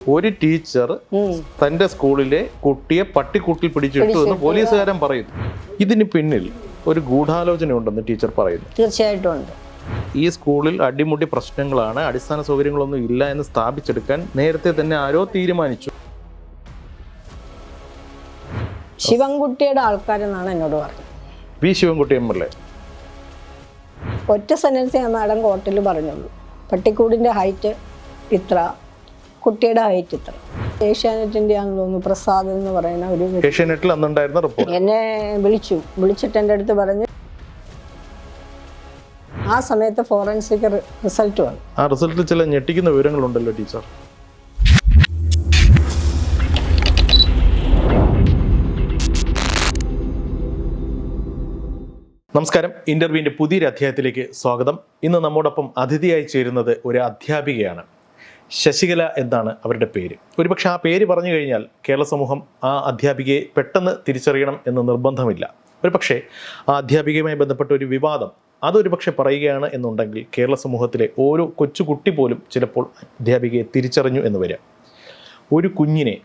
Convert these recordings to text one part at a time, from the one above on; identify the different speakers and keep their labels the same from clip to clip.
Speaker 1: ഒരു ടീച്ചർ തന്റെ സ്കൂളിലെ കുട്ടിയെ പട്ടിക്കൂട്ടിൽ പിടിച്ചിട്ടു എന്ന് പോലീസുകാരൻ പറയുന്നു. ഇതിന് പിന്നിൽ ഒരു ഗൂഢാലോചന ഉണ്ടെന്ന് ടീച്ചർ പറയുന്നു.
Speaker 2: തീർച്ചയായിട്ടും ഉണ്ട്.
Speaker 1: ഈ സ്കൂളിൽ അടിമുടി പ്രശ്നങ്ങളാണ്, അടിസ്ഥാന സൗകര്യങ്ങളൊന്നും ഇല്ല എന്ന് സ്ഥാപിച്ചെടുക്കാൻ നേരത്തെ തന്നെ ആരോ തീരുമാനിച്ചു.
Speaker 2: ശിവൻകുട്ടിയുടെ ആൾക്കാരെന്നാണ് എന്നോട് പറഞ്ഞത്.
Speaker 1: V Sivankutty MLA.
Speaker 2: ഒറ്റ സെന്റൻസ് മാഡം കോർട്ടിൽ പറഞ്ഞുള്ളൂ. പട്ടിക്കൂടിന്റെ ഹൈറ്റ് ഇത്ര, കുട്ടിയുടെ ഹൈറ്റ് ഇത്ര. ഏഷ്യാനെറ്റിന്റെ ആണെന്ന് തോന്നുന്നു, പ്രസാദ് എന്ന് പറയുന്ന ഒരു
Speaker 1: ഏഷ്യാനെറ്റിൽ അന്നുണ്ടായിരുന്ന റിപ്പോർട്ട്
Speaker 2: എന്നെ വിളിച്ചിട്ട് എൻ്റെ അടുത്ത് പറഞ്ഞു. ആ സമയത്ത് ഫോറൻസിക് റിസൾട്ട് വന്നു.
Speaker 1: ആ റിസൾട്ടിൽ ചില ഞെട്ടിക്കുന്ന വിവരങ്ങളുണ്ടല്ലോ ടീച്ചർ. നമസ്കാരം, ഇന്റർവ്യൂവിൻ്റെ പുതിയൊരു അധ്യായത്തിലേക്ക് സ്വാഗതം. ഇന്ന് നമ്മോടൊപ്പം അതിഥിയായി ചേരുന്നത് ഒരു അധ്യാപികയാണ്. ശശികല എന്നാണ് അവരുടെ പേര്. ഒരുപക്ഷെ ആ പേര് പറഞ്ഞു കഴിഞ്ഞാൽ കേരള സമൂഹം ആ അധ്യാപികയെ പെട്ടെന്ന് തിരിച്ചറിയണം എന്ന് നിർബന്ധമില്ല. ഒരുപക്ഷെ ആ അധ്യാപികയുമായി ബന്ധപ്പെട്ട ഒരു വിവാദം അതൊരു പക്ഷെ പറയുകയാണ് എന്നുണ്ടെങ്കിൽ കേരള സമൂഹത്തിലെ ഓരോ കൊച്ചുകുട്ടി പോലും ചിലപ്പോൾ അധ്യാപികയെ തിരിച്ചറിഞ്ഞു എന്ന് വരാം. ഒരു കുഞ്ഞിനെ,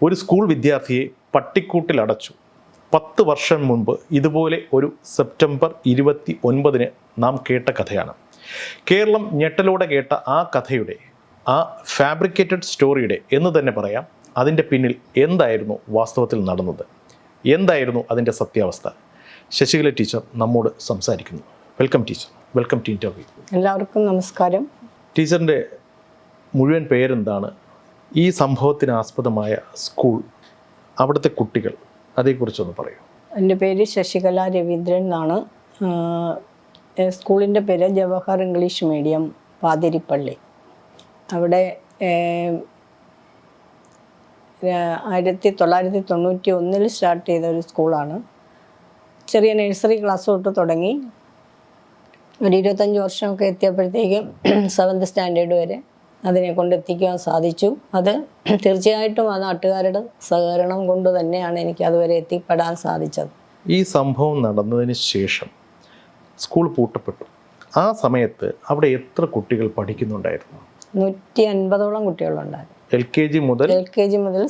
Speaker 1: ഒരു സ്കൂൾ വിദ്യാർത്ഥിയെ പട്ടിക്കൂട്ടിൽ അടച്ചു. 10 വർഷം മുൻപ് ഇതുപോലെ ഒരു സെപ്റ്റംബർ 29 നാം കേട്ട കഥയാണ്. കേരളം ഞെട്ടലോടെ കേട്ട ആ കഥയുടെ, ആ ഫാബ്രിക്കേറ്റഡ് സ്റ്റോറിയുടെ എന്ന് തന്നെ പറയാം, അതിൻ്റെ പിന്നിൽ എന്തായിരുന്നു വാസ്തവത്തിൽ നടന്നത്, എന്തായിരുന്നു അതിൻ്റെ സത്യാവസ്ഥ? ശശികല ടീച്ചർ നമ്മോട് സംസാരിക്കുന്നു. Welcome teacher, welcome to interview.
Speaker 2: എല്ലാവർക്കും നമസ്കാരം.
Speaker 1: ടീച്ചറിൻ്റെ മുഴുവൻ പേരെന്താണ്? ഈ സംഭവത്തിന് ആസ്പദമായ സ്കൂൾ, അവിടുത്തെ കുട്ടികൾ, അതേക്കുറിച്ചൊന്ന് പറയൂ.
Speaker 2: എൻ്റെ പേര് ശശികല രവീന്ദ്രൻ എന്നാണ്. സ്കൂളിൻ്റെ പേര് ജവഹർ ഇംഗ്ലീഷ് മീഡിയം, പാതിരിപ്പള്ളി. അവിടെ 1991 സ്റ്റാർട്ട് ചെയ്ത ഒരു സ്കൂളാണ്. ചെറിയ നഴ്സറി ക്ലാസ് തൊട്ട് തുടങ്ങി ഒരു 25 വർഷമൊക്കെ എത്തിയപ്പോഴത്തേക്കും 7th സ്റ്റാൻഡേർഡ് വരെ അതിനെ കൊണ്ട് എത്തിക്കാൻ സാധിച്ചു. അത് തീർച്ചയായിട്ടും ആ നാട്ടുകാരുടെ സഹകരണം കൊണ്ട് തന്നെയാണ് എനിക്ക് അതുവരെ എത്തിപ്പെടാൻ സാധിച്ചത്.
Speaker 1: ഈ സംഭവം നടന്നതിന് ശേഷം സ്കൂൾ പൂട്ടപ്പെട്ടു. ആ സമയത്ത് അവിടെ എത്ര കുട്ടികൾ പഠിക്കുന്നുണ്ടായിരുന്നു?
Speaker 2: 150ഓളം കുട്ടികളുണ്ടായിരുന്നു.
Speaker 1: LKG മുതൽ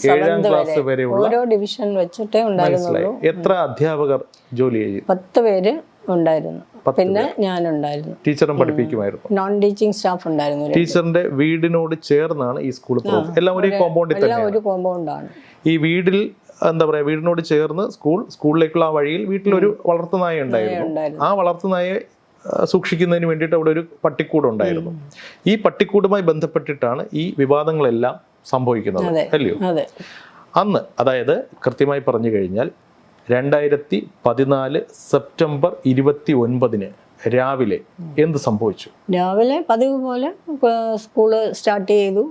Speaker 2: 7th വരെ ഓരോ ഡിവിഷൻ വെച്ചിട്ടേ ഉണ്ടായിരുന്നുള്ളൂ.
Speaker 1: എത്ര അധ്യാപകർ ജോലി ചെയ്തു? 10
Speaker 2: പേര് ഉണ്ടായിരുന്നു. പിന്നെ ഞാനുണ്ടായിരുന്നു.
Speaker 1: ടീച്ചറും പഠിപ്പിക്കുമായിരുന്നു.
Speaker 2: നോൺ ടീച്ചിങ് സ്റ്റാഫ് ഉണ്ടായിരുന്നു.
Speaker 1: ടീച്ചറിന്റെ വീടിനോട് ചേർന്നാണ് ഈ സ്കൂൾ. എല്ലാം ഒരു കോമ്പൗണ്ടിൽ തന്നെ.
Speaker 2: ഒരു കോമ്പൗണ്ടാണ്.
Speaker 1: ഈ വീടിൽ എന്താ പറയാ, വീടിനോട് ചേർന്ന് സ്കൂളിലേക്കുള്ള ആ വഴിയിൽ വീട്ടിലൊരു വളർത്തുനായ ഉണ്ടായിരുന്നു. ആ വളർത്തുനായെ സൂക്ഷിക്കുന്നതിന് വേണ്ടിയിട്ട് അവിടെ ഒരു പട്ടിക്കൂട് ഉണ്ടായിരുന്നു. ഈ പട്ടിക്കൂടുമായി ബന്ധപ്പെട്ടിട്ടാണ് ഈ വിവാദങ്ങളെല്ലാം സംഭവിക്കുന്നത്, അല്ലയോ? അന്ന്, അതായത് കൃത്യമായി പറഞ്ഞു കഴിഞ്ഞാൽ 2014 സെപ്റ്റംബർ 29 രാവിലെ എന്ത് സംഭവിച്ചു? രാവിലെ
Speaker 2: പതിവ് പോലെ സ്കൂള് സ്റ്റാർട്ട് ചെയ്തു.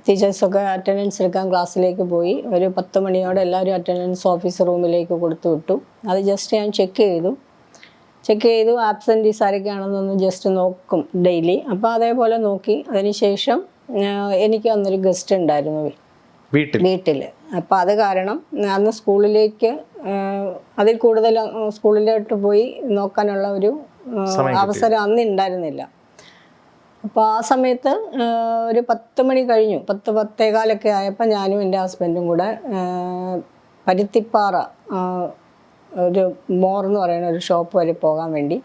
Speaker 2: ടീച്ചേഴ്സൊക്കെ അറ്റൻഡൻസ് എടുക്കാൻ ക്ലാസ്സിലേക്ക് പോയി. ഒരു 10 മണിയോടെ എല്ലാവരും അറ്റൻഡൻസ് ഓഫീസ് റൂമിലേക്ക് കൊടുത്തു വിട്ടു. അത് ജസ്റ്റ് ഞാൻ ചെക്ക് ചെയ്തു ആബ്സെൻറ്റീസ് ആരൊക്കെയാണെന്നൊന്ന് ജസ്റ്റ് നോക്കും ഡെയിലി. അപ്പോൾ അതേപോലെ നോക്കി. അതിനുശേഷം എനിക്ക് അന്നൊരു ഗസ്റ്റ് ഉണ്ടായിരുന്നു വീട്ടിൽ. അപ്പോൾ അത് കാരണം അന്ന് സ്കൂളിലേക്ക് അതിൽ കൂടുതൽ സ്കൂളിലോട്ട് പോയി നോക്കാനുള്ള ഒരു അവസരം അന്ന് ഉണ്ടായിരുന്നില്ല. അപ്പോൾ ആ സമയത്ത് ഒരു 10 മണി കഴിഞ്ഞു, 10-10:15 ആയപ്പോൾ ഞാനും എൻ്റെ ഹസ്ബൻഡും കൂടെ പരുത്തിപ്പാറ ഒരു മോർ എന്ന് പറയുന്ന ഒരു ഷോപ്പ് വരെ പോകാൻ വേണ്ടി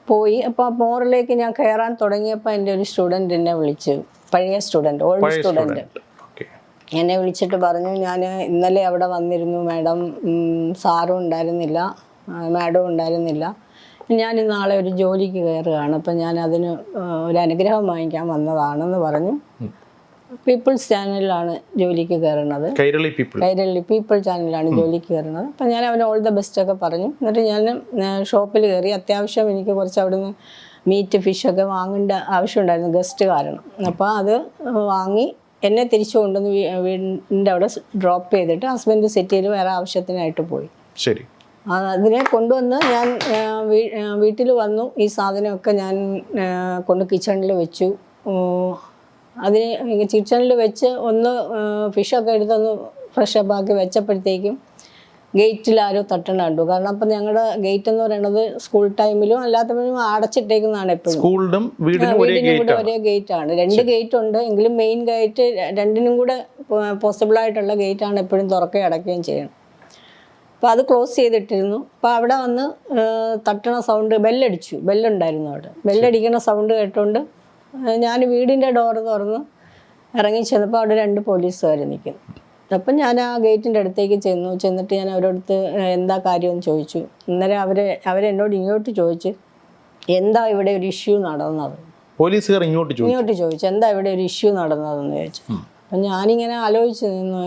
Speaker 2: പോയി. അപ്പോൾ ആ മോറിലേക്ക് ഞാൻ കയറാൻ തുടങ്ങിയപ്പോൾ എൻ്റെ ഒരു സ്റ്റുഡൻറ്റ് എന്നെ വിളിച്ചു. ഓൾഡ് സ്റ്റുഡൻറ്റ് എന്നെ വിളിച്ചിട്ട് പറഞ്ഞു, ഞാൻ ഇന്നലെ അവിടെ വന്നിരുന്നു മാഡം, സാറും ഉണ്ടായിരുന്നില്ല, മാഡവും ഉണ്ടായിരുന്നില്ല, ഞാൻ നാളെ ഒരു ജോലിക്ക് കയറുകയാണ്, അപ്പം ഞാൻ അതിന് ഒരു അനുഗ്രഹം വാങ്ങിക്കാൻ വന്നതാണെന്ന് പറഞ്ഞു. പീപ്പിൾസ് ചാനലിലാണ് ജോലിക്ക് കയറുന്നത്, കൈരളി പീപ്പിൾ ചാനലിലാണ് ജോലിക്ക് കയറുന്നത്. അപ്പം ഞാൻ അവന് ഓൾ ദ ബെസ്റ്റ് ഒക്കെ പറഞ്ഞു. എന്നിട്ട് ഞാൻ ഷോപ്പിൽ കയറി. അത്യാവശ്യം എനിക്ക് കുറച്ച് അവിടുന്ന് മീറ്റ്, ഫിഷൊക്കെ വാങ്ങേണ്ട ആവശ്യമുണ്ടായിരുന്നു ഗസ്റ്റ് കാരണം. അപ്പോൾ അത് വാങ്ങി എന്നെ തിരിച്ചു കൊണ്ടുവന്ന് വീടിൻ്റെ അവിടെ ഡ്രോപ്പ് ചെയ്തിട്ട് ഹസ്ബൻഡ് സിറ്റിയിൽ വേറെ ആവശ്യത്തിനായിട്ട് പോയി.
Speaker 1: ശരി.
Speaker 2: അതിനെ കൊണ്ടുവന്ന് ഞാൻ വീട്ടിൽ വന്നു. ഈ സാധനമൊക്കെ ഞാൻ കൊണ്ട് കിച്ചണിൽ വെച്ചു. അതിന് കിച്ചണിൽ വെച്ച് ഒന്ന് ഫിഷൊക്കെ എടുത്തൊന്ന് ഫ്രഷപ്പ് ആക്കി വെച്ചപ്പോഴത്തേക്കും ഗേറ്റിൽ ആരോ തട്ടണ കണ്ടു. കാരണം അപ്പം ഞങ്ങളുടെ ഗേറ്റ് എന്ന് പറയുന്നത് സ്കൂൾ ടൈമിലും അല്ലാത്തപ്പോഴും അടച്ചിട്ടേക്കുന്നതാണ് എപ്പോഴും.
Speaker 1: സ്കൂളിനും വീടിനും
Speaker 2: കൂടെ ഒരേ ഗേറ്റ് ആണ്. 2 ഗേറ്റ് ഉണ്ട് എങ്കിലും മെയിൻ ഗേറ്റ് രണ്ടിനും കൂടെ പോസിബിൾ ആയിട്ടുള്ള ഗേറ്റ് ആണ് എപ്പോഴും തുറക്കുകയും അടയ്ക്കുകയും ചെയ്യണം. അപ്പോൾ അത് ക്ലോസ് ചെയ്തിട്ടിരുന്നു. അപ്പോൾ അവിടെ വന്ന് തട്ടണ സൗണ്ട്, ബെല്ലുണ്ടായിരുന്നു അവിടെ. ബെല്ലടിക്കണ സൗണ്ട് കേട്ടുകൊണ്ട് ഞാൻ വീടിൻ്റെ ഡോറ് തുറന്ന് ഇറങ്ങി ചെന്നപ്പോൾ അവിടെ 2 പോലീസുകാർ നിൽക്കുന്നു. അപ്പം ഞാൻ ആ ഗേറ്റിൻ്റെ അടുത്തേക്ക് ചെന്നിട്ട് ഞാൻ അവരോടത്ത് എന്താ കാര്യമെന്ന് ചോദിച്ചു. അന്നേരം അവരെന്നോട് ഇങ്ങോട്ട് ചോദിച്ചു എന്താ ഇവിടെ ഒരു ഇഷ്യൂ നടന്നത്.
Speaker 1: പോലീസുകാർ ഇങ്ങോട്ട്
Speaker 2: ചോദിച്ചു എന്താ ഇവിടെ ഒരു ഇഷ്യൂ നടന്നതെന്ന് ചോദിച്ചു. അപ്പം ഞാനിങ്ങനെ ആലോചിച്ച് നിന്ന്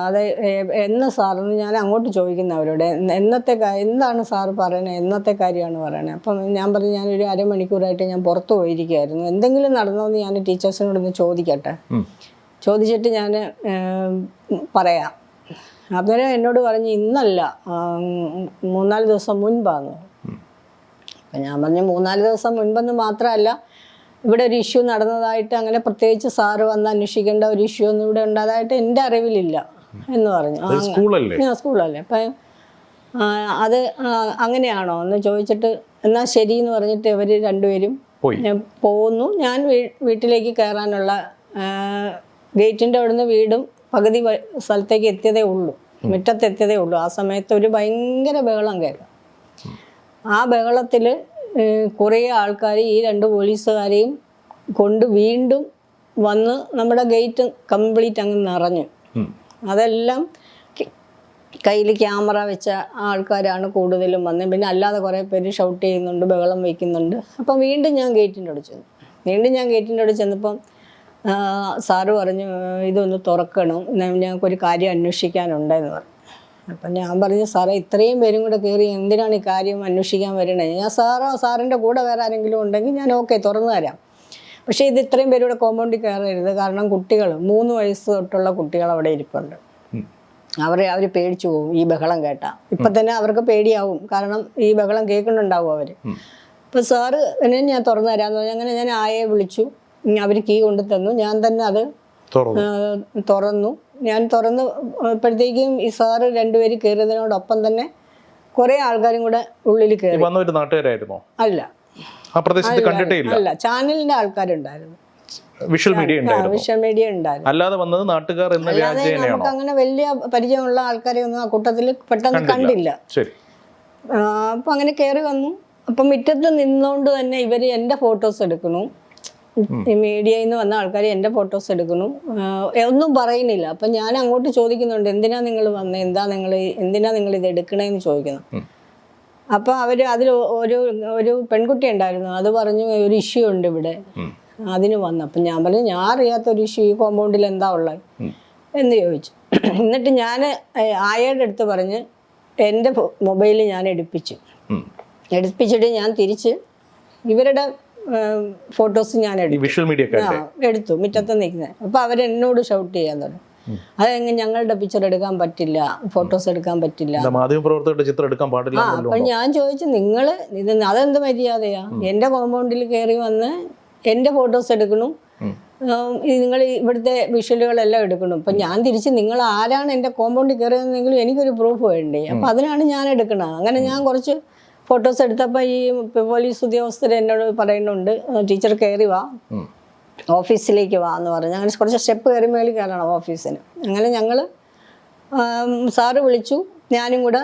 Speaker 2: അതെ എന്ന് സാറെന്ന് ഞാൻ അങ്ങോട്ട് ചോദിക്കുന്ന അവരോട് എന്താണ് സാറ് പറയണത്, എന്നത്തെ കാര്യമാണ് പറയണത്. അപ്പം ഞാൻ പറഞ്ഞു ഞാനൊരു അരമണിക്കൂറായിട്ട് ഞാൻ പുറത്ത് പോയിരിക്കുകയായിരുന്നു, എന്തെങ്കിലും നടന്നോന്ന് ഞാൻ ടീച്ചേഴ്സിനോടൊന്ന് ചോദിച്ചിട്ട് ഞാൻ പറയാം. അന്നേരം എന്നോട് പറഞ്ഞ് ഇന്നല്ല 3-4 ദിവസം മുൻപാന്ന്. അപ്പം ഞാൻ പറഞ്ഞു 3-4 ദിവസം മുൻപെന്ന് മാത്രമല്ല ഇവിടെ ഒരു ഇഷ്യൂ നടന്നതായിട്ട് അങ്ങനെ പ്രത്യേകിച്ച് സാറ് വന്ന് അന്വേഷിക്കേണ്ട ഒരു ഇഷ്യൂ ഒന്നും ഇവിടെ ഉണ്ടായതായിട്ട് എൻ്റെ അറിവിലില്ല എന്ന് പറഞ്ഞു. സ്കൂളല്ലേ. അപ്പം അത് അങ്ങനെയാണോ എന്ന് ചോദിച്ചിട്ട് എന്നാൽ ശരി എന്ന് പറഞ്ഞിട്ട് ഇവർ 2 പേരും പോകുന്നു. ഞാൻ വീട്ടിലേക്ക് കയറാനുള്ള ഗേറ്റിൻ്റെ അവിടുന്ന് വീടും പകുതി സ്ഥലത്തേക്ക് എത്തിയതേ ഉള്ളൂ, മുറ്റത്തെത്തിയതേ ഉള്ളൂ. ആ സമയത്ത് ഒരു ഭയങ്കര ബഹളം കേൾക്കാം. ആ ബഹളത്തിൽ കുറേ ആൾക്കാർ ഈ 2 പോലീസുകാരെയും കൊണ്ട് വീണ്ടും വന്ന് നമ്മുടെ ഗേറ്റ് കംപ്ലീറ്റ് അങ്ങ് നിറഞ്ഞു. അതെല്ലാം കയ്യിൽ ക്യാമറ വെച്ച ആൾക്കാരാണ് കൂടുതലും വന്നത്. പിന്നെ അല്ലാതെ കുറേ പേര് ഷൗട്ട് ചെയ്യുന്നുണ്ട്, ബഹളം വയ്ക്കുന്നുണ്ട്. അപ്പം വീണ്ടും ഞാൻ ഗേറ്റിൻ്റെ അവിടെ ചെന്നപ്പം സാറ് പറഞ്ഞു ഇതൊന്ന് തുറക്കണം, ഞങ്ങൾക്കൊരു കാര്യം അന്വേഷിക്കാനുണ്ടെന്ന് പറഞ്ഞു. അപ്പം ഞാൻ പറഞ്ഞു സാറേ ഇത്രയും പേരും കൂടെ കയറി എന്തിനാണ് ഈ കാര്യം അന്വേഷിക്കാൻ വരണത്? ഞാൻ സാറിൻ്റെ കൂടെ വേറെ ആരെങ്കിലും ഉണ്ടെങ്കിൽ ഞാൻ ഓക്കെ തുറന്നു തരാം, പക്ഷേ ഇത് ഇത്രയും പേരുടെ കോമ്പൗണ്ടിൽ കയറരുത്. കാരണം 3 വയസ്സ് തൊട്ടുള്ള കുട്ടികൾ അവിടെ ഇരിപ്പുണ്ട്. അവർ പേടിച്ചു പോകും ഈ ബഹളം കേട്ടാൽ. ഇപ്പം തന്നെ അവർക്ക് പേടിയാവും, കാരണം ഈ ബഹളം കേൾക്കുന്നുണ്ടാവും അവർ. അപ്പം സാറ് എന്നെ ഞാൻ തുറന്നു തരാമെന്ന് പറഞ്ഞു. അങ്ങനെ ഞാൻ ആയെ വിളിച്ചു, അവർ കീ കൊണ്ടു തന്നു. ഞാൻ തന്നെ അത് തുറന്നു. ഞാൻ തുറന്നപ്പോഴത്തേക്കും ഈ സാറ് 2 പേര് കയറിയതിനോടൊപ്പം തന്നെ കുറേ ആൾക്കാരും കൂടെ ഉള്ളിൽ കയറി. അല്ല, ചാനലിന്റെ ആൾക്കാരുണ്ടായിരുന്നു, വിഷ്വൽ മീഡിയ ഉണ്ടായിരുന്നു.
Speaker 1: അല്ലാതെ വന്നത് നാട്ടുകാർ എന്ന വ്യാജേനയാണോ?
Speaker 2: നമുക്ക് അങ്ങനെ വലിയ പരിചയമുള്ള ആൾക്കാരെ ഒന്നും ആ കൂട്ടത്തിൽ പെട്ടെന്ന് കണ്ടില്ല. അപ്പം അങ്ങനെ കയറി വന്നു. അപ്പം മുറ്റത്ത് നിന്നുകൊണ്ട് തന്നെ ഇവർ എൻ്റെ ഫോട്ടോസ് എടുക്കുന്നു. മീഡിയയിൽ നിന്ന് വന്ന ആൾക്കാർ എൻ്റെ ഫോട്ടോസ് എടുക്കുന്നു, ഒന്നും പറയുന്നില്ല. അപ്പം ഞാൻ അങ്ങോട്ട് ചോദിക്കുന്നുണ്ട് എന്തിനാ നിങ്ങൾ വന്നത്, എന്തിനാ നിങ്ങൾ ഇത് എടുക്കണേന്ന് ചോദിക്കുന്നു. അപ്പോൾ അതിൽ ഒരു പെൺകുട്ടി ഉണ്ടായിരുന്നു, അത് പറഞ്ഞു ഒരു ഇഷ്യൂ ഉണ്ട് ഇവിടെ, അതിന് വന്നു. അപ്പം ഞാൻ പറഞ്ഞു ഞാൻ അറിയാത്തൊരു ഇഷ്യൂ ഈ കോമ്പൗണ്ടിൽ എന്താ ഉള്ളത് എന്ന് ചോദിച്ചു. എന്നിട്ട് ഞാൻ ആയയുടെ അടുത്ത് പറഞ്ഞ് എൻ്റെ മൊബൈലിൽ ഞാൻ എടുപ്പിച്ചിട്ട് ഞാൻ തിരിച്ച് ഇവരുടെ ഫോട്ടോസ് ഞാൻ എടുത്തു മുറ്റത്ത് നിൽക്കുന്നത്. അപ്പോൾ അവരെന്നോട് ഷൗട്ട് ചെയ്യാൻ തുടങ്ങി, അതെങ്ങനെ ഞങ്ങളുടെ പിക്ചർ എടുക്കാൻ പറ്റില്ല, ഫോട്ടോസ് എടുക്കാൻ പറ്റില്ല,
Speaker 1: മാധ്യമപ്രവർത്തകരുടെ ചിത്രം എടുക്കാൻ പാടില്ല.
Speaker 2: അപ്പോൾ ഞാൻ ചോദിച്ചു അതെന്ത് മര്യാദയാ, എൻ്റെ കോമ്പൗണ്ടിൽ കയറി വന്ന് എൻ്റെ ഫോട്ടോസ് എടുക്കണു, നിങ്ങൾ ഇവിടുത്തെ വിഷ്വലുകളെല്ലാം എടുക്കണം. അപ്പം ഞാൻ തിരിച്ച് നിങ്ങൾ ആരാണ് എൻ്റെ കോമ്പൗണ്ടിൽ കയറിയതെന്നെങ്കിലും എനിക്കൊരു പ്രൂഫ് വേണ്ടേ. അപ്പം അതിനാണ് ഞാൻ എടുക്കണത്. അങ്ങനെ ഞാൻ കുറച്ച് ഫോട്ടോസ് എടുത്തപ്പോൾ ഈ പോലീസ് ഉദ്യോഗസ്ഥർ എന്നോട് പറയുന്നുണ്ട് ടീച്ചർ കയറി വാ, ഓഫീസിലേക്ക് വാ എന്ന് പറഞ്ഞു. അങ്ങനെ കുറച്ച് സ്റ്റെപ്പ് കയറി മേളിൽ കയറണം ഓഫീസിന്. അങ്ങനെ ഞങ്ങൾ സാറ് വിളിച്ചു, ഞാനും കൂടെ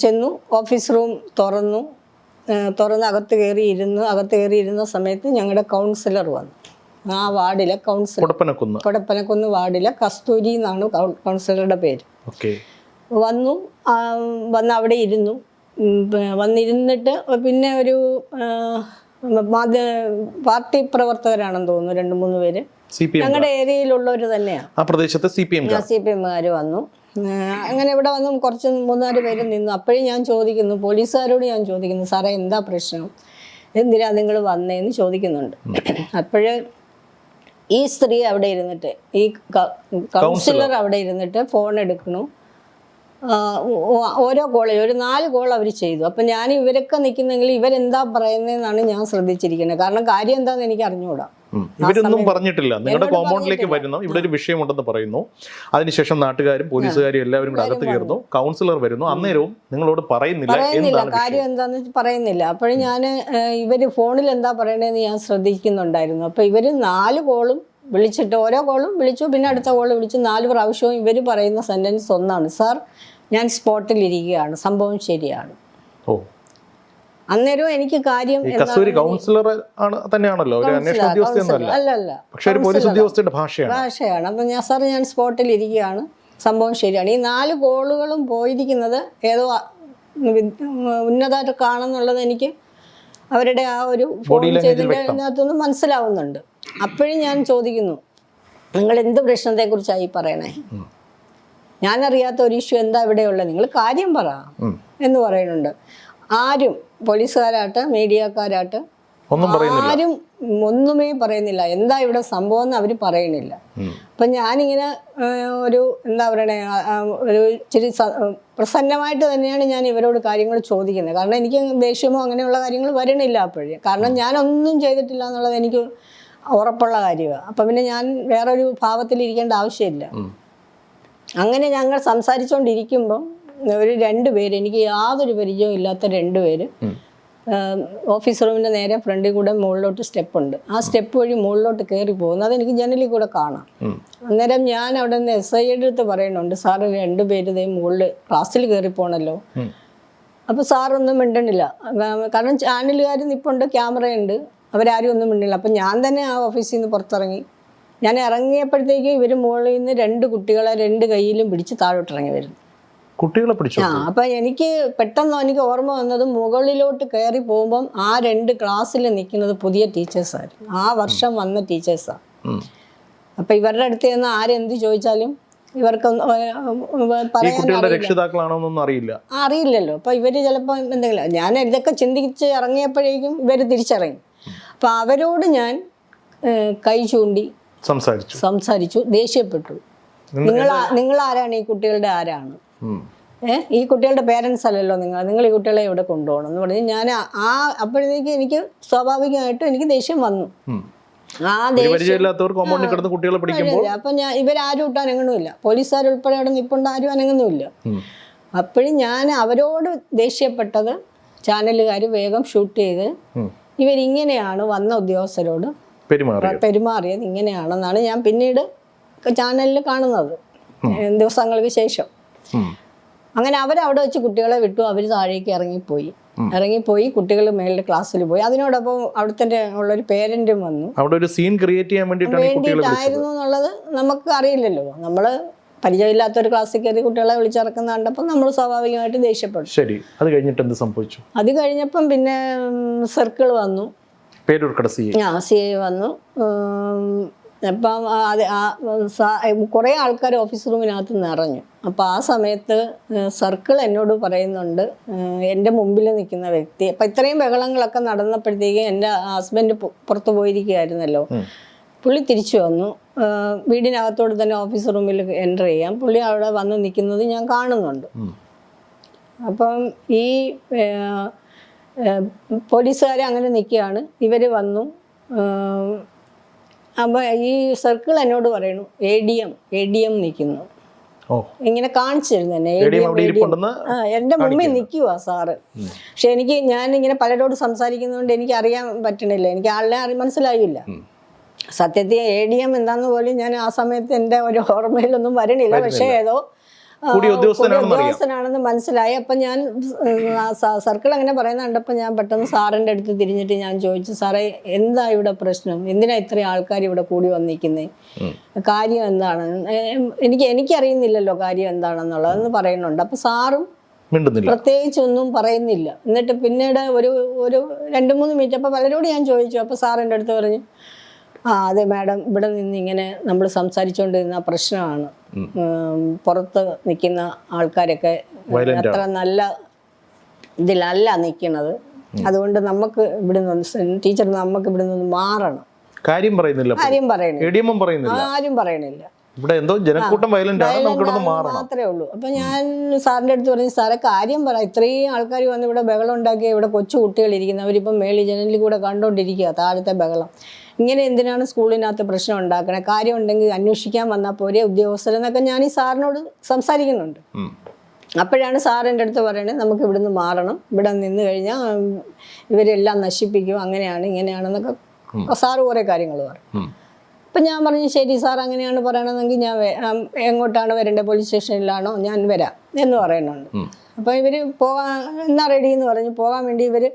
Speaker 2: ചെന്നു. ഓഫീസ് റൂം തുറന്ന് അകത്ത് കയറിയിരുന്ന സമയത്ത് ഞങ്ങളുടെ കൗൺസിലർ വന്നു. ആ വാർഡിലെ കൗൺസിലർ, കൊടപ്പനക്കുന്ന് വാർഡിലെ കസ്തൂരി എന്നാണ് കൗൺസിലറുടെ പേര്. വന്ന് അവിടെ ഇരുന്നു. വന്നിരുന്നിട്ട് പിന്നെ ഒരു പാർട്ടി പ്രവർത്തകരാണെന്ന് തോന്നുന്നു 2-3 പേര്, ഞങ്ങളുടെ ഏരിയയിലുള്ളവർ തന്നെയാണ്. CPM-കാർ വന്നു. അങ്ങനെ ഇവിടെ വന്ന് കുറച്ച് 3-4 പേര് നിന്നു. അപ്പോഴും ഞാൻ ചോദിക്കുന്നു, പോലീസുകാരോട് ഞാൻ ചോദിക്കുന്നു, സാറേ എന്താ പ്രശ്നം, എന്തിനാ നിങ്ങൾ വന്നേന്ന് ചോദിക്കുന്നുണ്ട്. അപ്പോഴ് ഈ സ്ത്രീ അവിടെ ഇരുന്നിട്ട്, ഈ കൗൺസിലർ അവിടെ ഇരുന്നിട്ട് ഫോൺ എടുക്കണു. ഓരോ കോളിൽ ഒരു 4 കോൾ അവർ ചെയ്തു. അപ്പം ഞാൻ ഇവരൊക്കെ നിൽക്കുന്നെങ്കിൽ ഇവരെന്താ പറയുന്നതെന്നാണ് ഞാൻ ശ്രദ്ധിച്ചിരിക്കുന്നത്. കാരണം കാര്യം എന്താണെന്ന് എനിക്ക് അറിഞ്ഞുകൂടാ.
Speaker 1: ഇവരൊന്നും പറഞ്ഞിട്ടില്ല. നിങ്ങളുടെ കോമ്പൗണ്ടിലേക്ക് വരുന്നു, ഇവിടെ ഒരു വിഷയമുണ്ടെന്ന് പറയുന്നു. അതിനുശേഷം നാട്ടുകാരും പോലീസുകാരും എല്ലാവരും കൂടെ അകത്ത് കയറുന്നു, കൗൺസിലർ വരുന്നു. അന്നേരവും നിങ്ങളോട് പറയുന്നില്ല
Speaker 2: കാര്യം എന്താന്ന് പറയുന്നില്ല. അപ്പോഴും ഞാൻ ഇവര് ഫോണിൽ എന്താ പറയണതെന്ന് ഞാൻ ശ്രദ്ധിക്കുന്നുണ്ടായിരുന്നു. അപ്പൊ ഇവര് 4 കോളും വിളിച്ചിട്ട്, ഓരോ കോളും വിളിച്ചു, പിന്നെ അടുത്ത കോള് വിളിച്ചു, 4 പ്രാവശ്യവും ഇവർ പറയുന്ന സെന്റൻസ് ഒന്നാണ്: സാർ, ഞാൻ സ്പോട്ടിൽ ഇരിക്കുകയാണ്, സംഭവം ശരിയാണ്.
Speaker 1: ഓ,
Speaker 2: അന്നേരവും എനിക്ക് കാര്യം
Speaker 1: കസ്തൂരി കൗൺസിലർ തന്നെയാണല്ലോ, ഒരു അന്വേഷണ ഉദ്യോഗസ്ഥയൊന്നുമല്ല.
Speaker 2: അല്ലല്ല,
Speaker 1: പക്ഷേ ഒരു പോലീസ് ഉദ്യോഗസ്ഥയുടെ ഭാഷയാണ്.
Speaker 2: അപ്പം ഞാൻ സ്പോട്ടിൽ ഇരിക്കുകയാണ്, സംഭവം ശരിയാണ്. ഈ 4 കോളുകളും പോയിരിക്കുന്നത് ഏതോ ഉന്നതർക്കാണെന്നുള്ളത് എനിക്ക് അവരുടെ ആ ഒരു ഫോൺ ചെയ്തതിൻ്റെ അതിനകത്തുനിന്ന് മനസ്സിലാവുന്നുണ്ട്. അപ്പോഴും ഞാൻ ചോദിക്കുന്നു, നിങ്ങൾ എന്ത് പ്രശ്നത്തെക്കുറിച്ചായി പറയണേ? ഞാനറിയാത്ത ഒരു ഇഷ്യൂ എന്താ ഇവിടെ ഉള്ളത്? നിങ്ങൾ കാര്യം പറ എന്ന് പറയുന്നുണ്ട്. ആരും, പോലീസുകാരാട്ട് മീഡിയക്കാരാട്ട് ആരും ഒന്നുമേ പറയുന്നില്ല. എന്താ ഇവിടെ സംഭവം എന്ന് അവർ പറയണില്ല. അപ്പം ഞാനിങ്ങനെ ഒരു എന്താ പറയണേ, ഒരു ഇച്ചിരി പ്രസന്നമായിട്ട് തന്നെയാണ് ഞാൻ ഇവരോട് കാര്യങ്ങൾ ചോദിക്കുന്നത്. കാരണം എനിക്ക് ദേഷ്യമോ അങ്ങനെയുള്ള കാര്യങ്ങൾ വരണില്ല അപ്പോഴേ. കാരണം ഞാനൊന്നും ചെയ്തിട്ടില്ല എന്നുള്ളത് എനിക്ക് ഉറപ്പുള്ള കാര്യമാണ്. അപ്പം പിന്നെ ഞാൻ വേറൊരു ഭാവത്തിലിരിക്കേണ്ട ആവശ്യമില്ല. അങ്ങനെ ഞങ്ങൾ സംസാരിച്ചുകൊണ്ടിരിക്കുമ്പം ഒരു 2 പേര്, എനിക്ക് യാതൊരു പരിചയവും ഇല്ലാത്ത 2 പേര് ഓഫീസ് റൂമിൻ്റെ നേരെ ഫ്രണ്ടിൽ കൂടെ മുകളിലോട്ട് സ്റ്റെപ്പുണ്ട്. ആ സ്റ്റെപ്പ് വഴി മുകളിലോട്ട് കയറി പോകുന്നു. അതെനിക്ക് ജനലിൽ കൂടെ കാണാം. അന്നേരം ഞാൻ അവിടെ നിന്ന് SIയുടെ അടുത്ത് പറയുന്നുണ്ട്, സാറ് 2 പേര് ഇതേ മുകളിൽ ക്ലാസ്സിൽ കയറി പോകണല്ലോ. അപ്പോൾ സാറൊന്നും മിണ്ടണില്ല. കാരണം ചാനലുകാർ നിൽപ്പുണ്ട്, ക്യാമറയുണ്ട്, അവരാരും ഒന്നും മിണ്ടില്ല. അപ്പം ഞാൻ തന്നെ ആ ഓഫീസിൽ നിന്ന് പുറത്തിറങ്ങി. ഞാൻ ഇറങ്ങിയപ്പോഴത്തേക്ക് ഇവർ മുകളിൽ നിന്ന് 2 കുട്ടികളെ 2 കൈയിലും പിടിച്ച് താഴോട്ടിറങ്ങി വരുന്നു.
Speaker 1: കുട്ടികളെ പിടിച്ചു.
Speaker 2: അപ്പം എനിക്ക് പെട്ടെന്ന് ഓർമ്മ വന്നത്, മുകളിലോട്ട് കയറി പോകുമ്പം ആ 2 ക്ലാസ്സിൽ നിൽക്കുന്നത് പുതിയ ടീച്ചേഴ്സായിരുന്നു, ആ വർഷം വന്ന ടീച്ചേഴ്സാണ്. അപ്പം ഇവരുടെ അടുത്ത് നിന്ന് ആരെന്ത് ചോദിച്ചാലും ഇവർക്കൊന്നും
Speaker 1: രക്ഷിതാക്കളാണോന്നൊന്നും
Speaker 2: അറിയില്ലല്ലോ. അപ്പം ഇവര് ചിലപ്പോൾ എന്തെങ്കിലും, ഞാൻ ഇതൊക്കെ ചിന്തിച്ച് ഇറങ്ങിയപ്പോഴേക്കും ഇവർ തിരിച്ചിറങ്ങി. അപ്പം അവരോട് ഞാൻ കൈ ചൂണ്ടി സംസാരിച്ചു, ദേഷ്യപ്പെട്ടു. നിങ്ങൾ ആരാണ്? ഈ കുട്ടികളുടെ ആരാണ്? ഈ കുട്ടികളുടെ പേരൻസ് അല്ലല്ലോ നിങ്ങൾ ഈ കുട്ടികളെ ഇവിടെ കൊണ്ടുപോകണം എന്ന് പറഞ്ഞ് ഞാൻ അപ്പോഴത്തേക്ക് എനിക്ക് സ്വാഭാവികമായിട്ടും എനിക്ക് ദേഷ്യം വന്നു. ആ ദേഷ്യം അപ്പൊ ഇവരാരും ഇട്ട് അനങ്ങണമില്ല, പോലീസുകാരുൾപ്പെടെ അവിടെ നിൽപ്പുണ്ട്, ആരും അനങ്ങുന്നുമില്ല. അപ്പോഴും ഞാൻ അവരോട് ദേഷ്യപ്പെട്ടത്, ചാനലുകാർ വേഗം ഷൂട്ട് ചെയ്ത് ഇവരിങ്ങനെയാണ് വന്ന ഉദ്യോഗസ്ഥരോട് പെരുമാറിയത്, ഇങ്ങനെയാണെന്നാണ് ഞാൻ പിന്നീട് ചാനലിൽ കാണുന്നത് ദിവസങ്ങൾക്ക് ശേഷം. അങ്ങനെ അവരവിടെ വെച്ച് കുട്ടികളെ വിട്ടു. അവർ താഴേക്ക് ഇറങ്ങിപ്പോയി കുട്ടികൾ മേളിൽ ക്ലാസ്സിൽ പോയി. അതിനോടൊപ്പം അവിടുത്തെ ഉള്ളൊരു പേരന്റും വന്നു.
Speaker 1: അവിടെ ഒരു സീൻ ക്രിയേറ്റ് ചെയ്യാൻ
Speaker 2: വേണ്ടിയിട്ടായിരുന്നു എന്നുള്ളത് നമുക്ക് അറിയില്ലല്ലോ. നമ്മള് പരിചയമില്ലാത്തൊരു ക്ലാസ്സിൽ കയറി കുട്ടികളെ വിളിച്ചിറക്കുന്ന കണ്ടപ്പോൾ നമ്മൾ സ്വാഭാവികമായിട്ട് ദേഷ്യപ്പെട്ടു.
Speaker 1: ശരി, അത് കഴിഞ്ഞിട്ട് എന്ത് സംഭവിച്ചു?
Speaker 2: അത് കഴിഞ്ഞപ്പം പിന്നെ സർക്കിൾ വന്നു, CI വന്നു. അപ്പം കുറേ ആൾക്കാർ ഓഫീസ് റൂമിനകത്ത് നിറഞ്ഞു. അപ്പോൾ ആ സമയത്ത് സർക്കിൾ എന്നോട് പറയുന്നുണ്ട്, എൻ്റെ മുമ്പിൽ നിൽക്കുന്ന വ്യക്തി. അപ്പം ഇത്രയും ബഹളങ്ങളൊക്കെ നടന്നപ്പോഴത്തേക്കും എൻ്റെ ഹസ്ബൻഡ് പുറത്തു പോയിരിക്കുകയായിരുന്നല്ലോ. പുള്ളി തിരിച്ചു വന്നു. വീടിനകത്തോട് തന്നെ ഓഫീസ് റൂമിൽ എൻ്റർ ചെയ്യാം. പുള്ളി അവിടെ വന്ന് നിൽക്കുന്നത് ഞാൻ കാണുന്നുണ്ട്. അപ്പം ഈ പോലീസുകാർ അങ്ങനെ നിൽക്കുകയാണ്. ഇവർ വന്നു. അപ്പോൾ ഈ സർക്കിൾ എന്നോട് പറയണു, ADM നിൽക്കുന്നു. ഇങ്ങനെ കാണിച്ചിരുന്നു എന്നെ. എൻ്റെ മുമ്പിൽ നിൽക്കുവാ സാറ്. പക്ഷെ ഞാനിങ്ങനെ പലരോട് സംസാരിക്കുന്നതുകൊണ്ട് എനിക്ക് അറിയാൻ പറ്റണില്ല, എനിക്ക് ആളിനെ മനസ്സിലായില്ല. സത്യത്തിൽ ADM എന്താന്ന് പോലും ഞാൻ ആ സമയത്ത് എൻ്റെ ഒരു ഓർമ്മയിലൊന്നും വരണില്ല. പക്ഷേ ഏതോ ഉദ്യോഗസ്ഥനാണെന്ന് മനസ്സിലായി. അപ്പം ഞാൻ സർക്കിൾ അങ്ങനെ പറയുന്ന കണ്ടപ്പോൾ ഞാൻ പെട്ടെന്ന് സാറിൻ്റെ അടുത്ത് തിരിഞ്ഞിട്ട് ഞാൻ ചോദിച്ചു, സാറേ എന്താ ഇവിടെ പ്രശ്നം? എന്തിനാ ഇത്രയും ആൾക്കാർ ഇവിടെ കൂടി വന്നിരിക്കുന്നത്? കാര്യം എന്താണ്? എനിക്കറിയുന്നില്ലല്ലോ കാര്യം എന്താണെന്നുള്ളതെന്ന് പറയുന്നുണ്ട്. അപ്പം സാറും പ്രത്യേകിച്ചൊന്നും പറയുന്നില്ല. എന്നിട്ട് പിന്നീട് ഒരു 2-3 മിനിറ്റ് അപ്പോൾ പലരോട് ഞാൻ ചോദിച്ചു. അപ്പോൾ സാറിൻ്റെ അടുത്ത് പറഞ്ഞു, അതെ മാഡം, ഇവിടെ നിന്ന് ഇങ്ങനെ നമ്മൾ സംസാരിച്ചുകൊണ്ടിരുന്ന പ്രശ്നമാണ്. പുറത്ത് നിൽക്കുന്ന ആൾക്കാരൊക്കെ അത്ര നല്ല ഇതിലല്ല നിൽക്കുന്നത്. അതുകൊണ്ട് നമുക്ക് ഇവിടെ നിന്ന് ടീച്ചർ നമുക്ക് ഇവിടെ നിന്ന് മാറണം.
Speaker 1: കാര്യം പറയണില്ല.
Speaker 2: ആരും പറയണില്ല.
Speaker 1: ഇവിടെ എന്തോ ജനക്കൂട്ടം വയലന്റ് ആണ്, നമുക്ക് ഇവിടെ മാറണം.
Speaker 2: മാത്രമേ ഉള്ളൂ. അപ്പൊ ഞാൻ സാറിന്റെ അടുത്ത് പറഞ്ഞു, സാറെ കാര്യം പറ, ഇത്രയും ആൾക്കാർ വന്ന് ഇവിടെ ബഹളം ഉണ്ടാക്കിയ, ഇവിടെ കൊച്ചു കുട്ടികൾ ഇരിക്കുന്നു, അവരിപ്പം മേളിൽ ജനലിൽ കൂടെ കണ്ടോണ്ടിരിക്കുക താഴത്തെ ബഹളം, ഇങ്ങനെ എന്തിനാണ് സ്കൂളിനകത്ത് പ്രശ്നം ഉണ്ടാക്കണേ, കാര്യം ഉണ്ടെങ്കിൽ അന്വേഷിക്കാൻ വന്നാൽ പോരെ ഉദ്യോഗസ്ഥരെന്നൊക്കെ ഞാൻ ഈ സാറിനോട് സംസാരിക്കുന്നുണ്ട്. അപ്പോഴാണ് സാർ എൻ്റെ അടുത്ത് പറയണത്, നമുക്ക് ഇവിടുന്ന് മാറണം, ഇവിടെ നിന്ന് കഴിഞ്ഞാൽ ഇവരെല്ലാം നശിപ്പിക്കും, അങ്ങനെയാണ് ഇങ്ങനെയാണെന്നൊക്കെ സാറ് കുറേ കാര്യങ്ങൾ പറയും. അപ്പം ഞാൻ പറഞ്ഞു, ശരി സാർ അങ്ങനെയാണ് പറയണമെങ്കിൽ ഞാൻ എങ്ങോട്ടാണ് വരേണ്ടത്, പോലീസ് സ്റ്റേഷനിലാണോ, ഞാൻ വരാം എന്ന് പറയുന്നുണ്ട്. അപ്പോൾ ഇവർ പോകാൻ എന്നാ റെഡി എന്ന് പറഞ്ഞ് പോകാൻ വേണ്ടി ഇവർ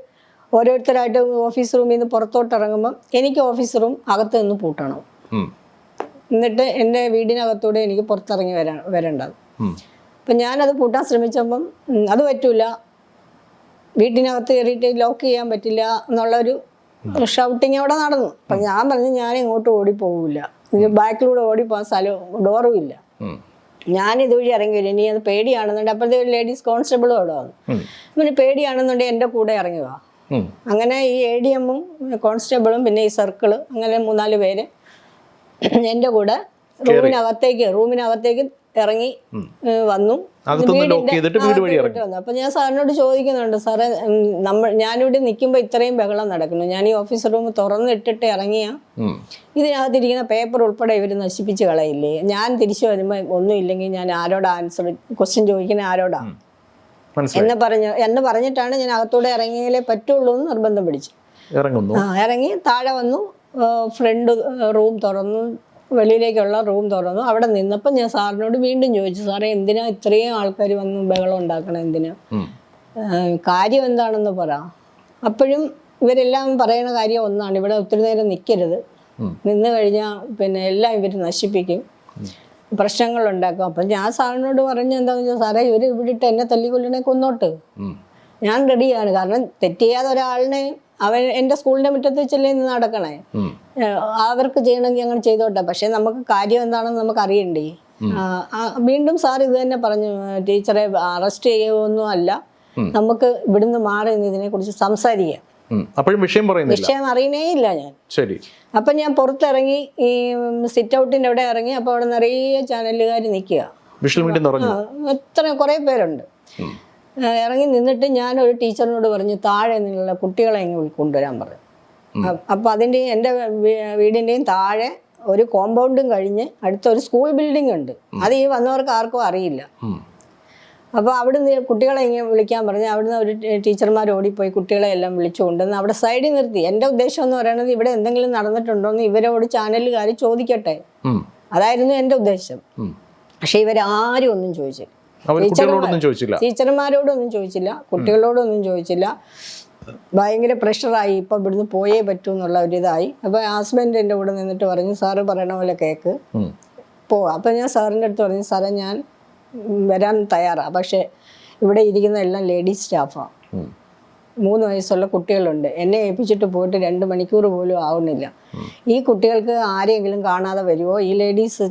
Speaker 2: ഓരോരുത്തരായിട്ട് ഓഫീസ് റൂമിൽ നിന്ന് പുറത്തോട്ട് ഇറങ്ങുമ്പം എനിക്ക് ഓഫീസ് റൂം അകത്ത് നിന്ന് പൂട്ടണം, എന്നിട്ട് എൻ്റെ വീടിനകത്തൂടെ എനിക്ക് പുറത്തിറങ്ങി വരേണ്ടത്. അപ്പം ഞാനത് പൂട്ടാൻ ശ്രമിച്ചപ്പം അത് പറ്റൂല, വീട്ടിനകത്ത് കയറിയിട്ട് ലോക്ക് ചെയ്യാൻ പറ്റില്ല എന്നുള്ളൊരു ഷൗട്ടിങ് അവിടെ നടന്നു. അപ്പം ഞാൻ പറഞ്ഞു, ഞാൻ ഇങ്ങോട്ട് ഓടിപ്പോകില്ല, ബാക്കിലൂടെ ഓടിപ്പോകാൻ സ്ഥലം ഡോറും ഇല്ല, ഞാൻ ഇതുവഴി ഇറങ്ങി വരും, ഇനി അത് പേടിയാണെന്നുണ്ടെങ്കിൽ അപ്പോഴത്തെ ഒരു ലേഡീസ് കോൺസ്റ്റബിളും അവിടെ വന്നു, പിന്നെ പേടിയാണെന്നുണ്ടെങ്കിൽ എൻ്റെ കൂടെ ഇറങ്ങുക. അങ്ങനെ ഈ ADM-ഉം കോൺസ്റ്റബിളും പിന്നെ ഈ സർക്കിള്, അങ്ങനെ 3-4 പേര് എൻ്റെ കൂടെ റൂമിനകത്തേക്ക് ഇറങ്ങി വന്നു. അപ്പൊ ഞാൻ സാറിനോട് ചോദിക്കുന്നുണ്ട്, സാറേ ഞാനിവിടെ നിൽക്കുമ്പോൾ ഇത്രയും ബഹളം നടക്കുന്നു, ഞാൻ ഈ ഓഫീസ് റൂം തുറന്നിട്ടിട്ട് ഇറങ്ങിയ ഇതിനകത്തിരിക്കുന്ന പേപ്പർ ഉൾപ്പെടെ ഇവർ നശിപ്പിച്ച് കളയില്ലേ, ഞാൻ തിരിച്ചു വരുമ്പോൾ ഒന്നും ഇല്ലെങ്കിൽ ഞാൻ ആരോടാ ക്വസ്റ്റ്യൻ ചോദിക്കുന്ന ആരോടാ എന്ന് പറഞ്ഞിട്ടാണ് ഞാൻ അകത്തൂടെ ഇറങ്ങിയാലേ പറ്റുള്ളൂ എന്ന് നിർബന്ധം പിടിച്ചു. ഇറങ്ങി താഴെ വന്നു, ഫ്രണ്ട് റൂം തുറന്നു, വെളിയിലേക്കുള്ള റൂം തുറന്നു. അവിടെ നിന്നപ്പോൾ ഞാൻ സാറിനോട് വീണ്ടും ചോദിച്ചു, സാറേ എന്തിനാ ഇത്രയും ആൾക്കാർ വന്ന് ബഹളം ഉണ്ടാക്കണം, എന്തിനാ, കാര്യം എന്താണെന്ന് പറ. അപ്പോഴും ഇവരെല്ലാം പറയുന്ന കാര്യം ഒന്നാണ്, ഇവിടെ ഒത്തിരി നേരം നിൽക്കരുത്, നിന്ന് കഴിഞ്ഞാൽ പിന്നെ എല്ലാം ഇവർ നശിപ്പിക്കും, പ്രശ്നങ്ങളുണ്ടാക്കും. അപ്പം ഞാൻ സാറിനോട് പറഞ്ഞ എന്താണെന്ന് വെച്ചാൽ, സാറേ ഇവർ ഇവിടെ ഇട്ട് എന്നെ തല്ലിക്കൊല്ലണേ കൊന്നോട്ട്, ഞാൻ റെഡിയാണ്, കാരണം തെറ്റ് ചെയ്യാതെ ഒരാളിനെ അവൻ എൻ്റെ സ്കൂളിൻ്റെ മുറ്റത്ത് വെച്ചല്ലേ നിന്ന് നടക്കണേ, അവർക്ക് ചെയ്യണമെങ്കിൽ അങ്ങനെ ചെയ്തോട്ടെ, പക്ഷെ നമുക്ക് കാര്യം എന്താണെന്ന് നമുക്ക് അറിയണ്ടേ. വീണ്ടും സാർ ഇത് തന്നെ പറഞ്ഞു, ടീച്ചറെ അറസ്റ്റ് ചെയ്യുകയൊന്നും അല്ല, നമുക്ക് ഇവിടുന്ന് മാറി ഇതിനെ കുറിച്ച് സംസാരിക്കാം. വിഷയം അറിയണേ ഇല്ല ഞാൻ. അപ്പൊ ഞാൻ പുറത്തിറങ്ങി ഈ സിറ്റ് ഔട്ടിൻ്റെ അവിടെ ഇറങ്ങി, അപ്പൊ അവിടെ നിറയെ ചാനലുകാർ നിൽക്കുക, എത്ര കുറെ പേരുണ്ട്. ഇറങ്ങി നിന്നിട്ട് ഞാനൊരു ടീച്ചറിനോട് പറഞ്ഞു, താഴെ നിന്നുള്ള കുട്ടികളെ ഇങ്ങനെ കൊണ്ടുവരാൻ പറഞ്ഞു. അപ്പം അതിൻ്റെയും എൻ്റെ വീടിൻ്റെയും താഴെ ഒരു കോമ്പൗണ്ടും കഴിഞ്ഞ് അടുത്തൊരു സ്കൂൾ ബിൽഡിംഗ് ഉണ്ട്, അത് ഈ വന്നവർക്ക് ആർക്കും അറിയില്ല. അപ്പോൾ അവിടുന്ന് കുട്ടികളെ ഇങ്ങനെ വിളിക്കാൻ പറഞ്ഞ് അവിടുന്ന് ഒരു ടീച്ചർമാർ ഓടിപ്പോയി കുട്ടികളെ എല്ലാം വിളിച്ചു കൊണ്ടുവന്ന് അവിടെ സൈഡിൽ നിർത്തി. എൻ്റെ ഉദ്ദേശം എന്ന് പറയുന്നത്, ഇവിടെ എന്തെങ്കിലും നടന്നിട്ടുണ്ടോ എന്ന് ഇവരോട് ചാനലുകാർ ചോദിക്കട്ടെ, അതായിരുന്നു എൻ്റെ ഉദ്ദേശം. പക്ഷെ ഇവരാരും ഒന്നും ചോദിച്ചില്ല, ടീച്ചർമാരോടൊന്നും ചോദിച്ചില്ല, കുട്ടികളോടൊന്നും ചോദിച്ചില്ല. ഭയങ്കര പ്രഷറായി, ഇപ്പം ഇവിടുന്ന് പോയേ പറ്റൂ എന്നുള്ള ഒരിതായി. അപ്പോൾ ഹസ്ബൻഡ് എൻ്റെ കൂടെ നിന്നിട്ട് പറഞ്ഞു, സാറ് പറയണ പോലെ കേക്ക് പോവാം. അപ്പം ഞാൻ സാറിൻ്റെ അടുത്ത് പറഞ്ഞു, സാറേ ഞാൻ വരാൻ തയ്യാറാണ്, പക്ഷേ ഇവിടെ ഇരിക്കുന്ന എല്ലാം ലേഡീസ് സ്റ്റാഫാണ്, 3 വയസ്സുള്ള കുട്ടികളുണ്ട്, എന്നെ ഏൽപ്പിച്ചിട്ട് പോയിട്ട് 2 മണിക്കൂർ പോലും ആവുന്നില്ല. ഈ കുട്ടികൾക്ക് ആരെങ്കിലും കാണാതെ വരുമോ, ഈ ലേഡീസ്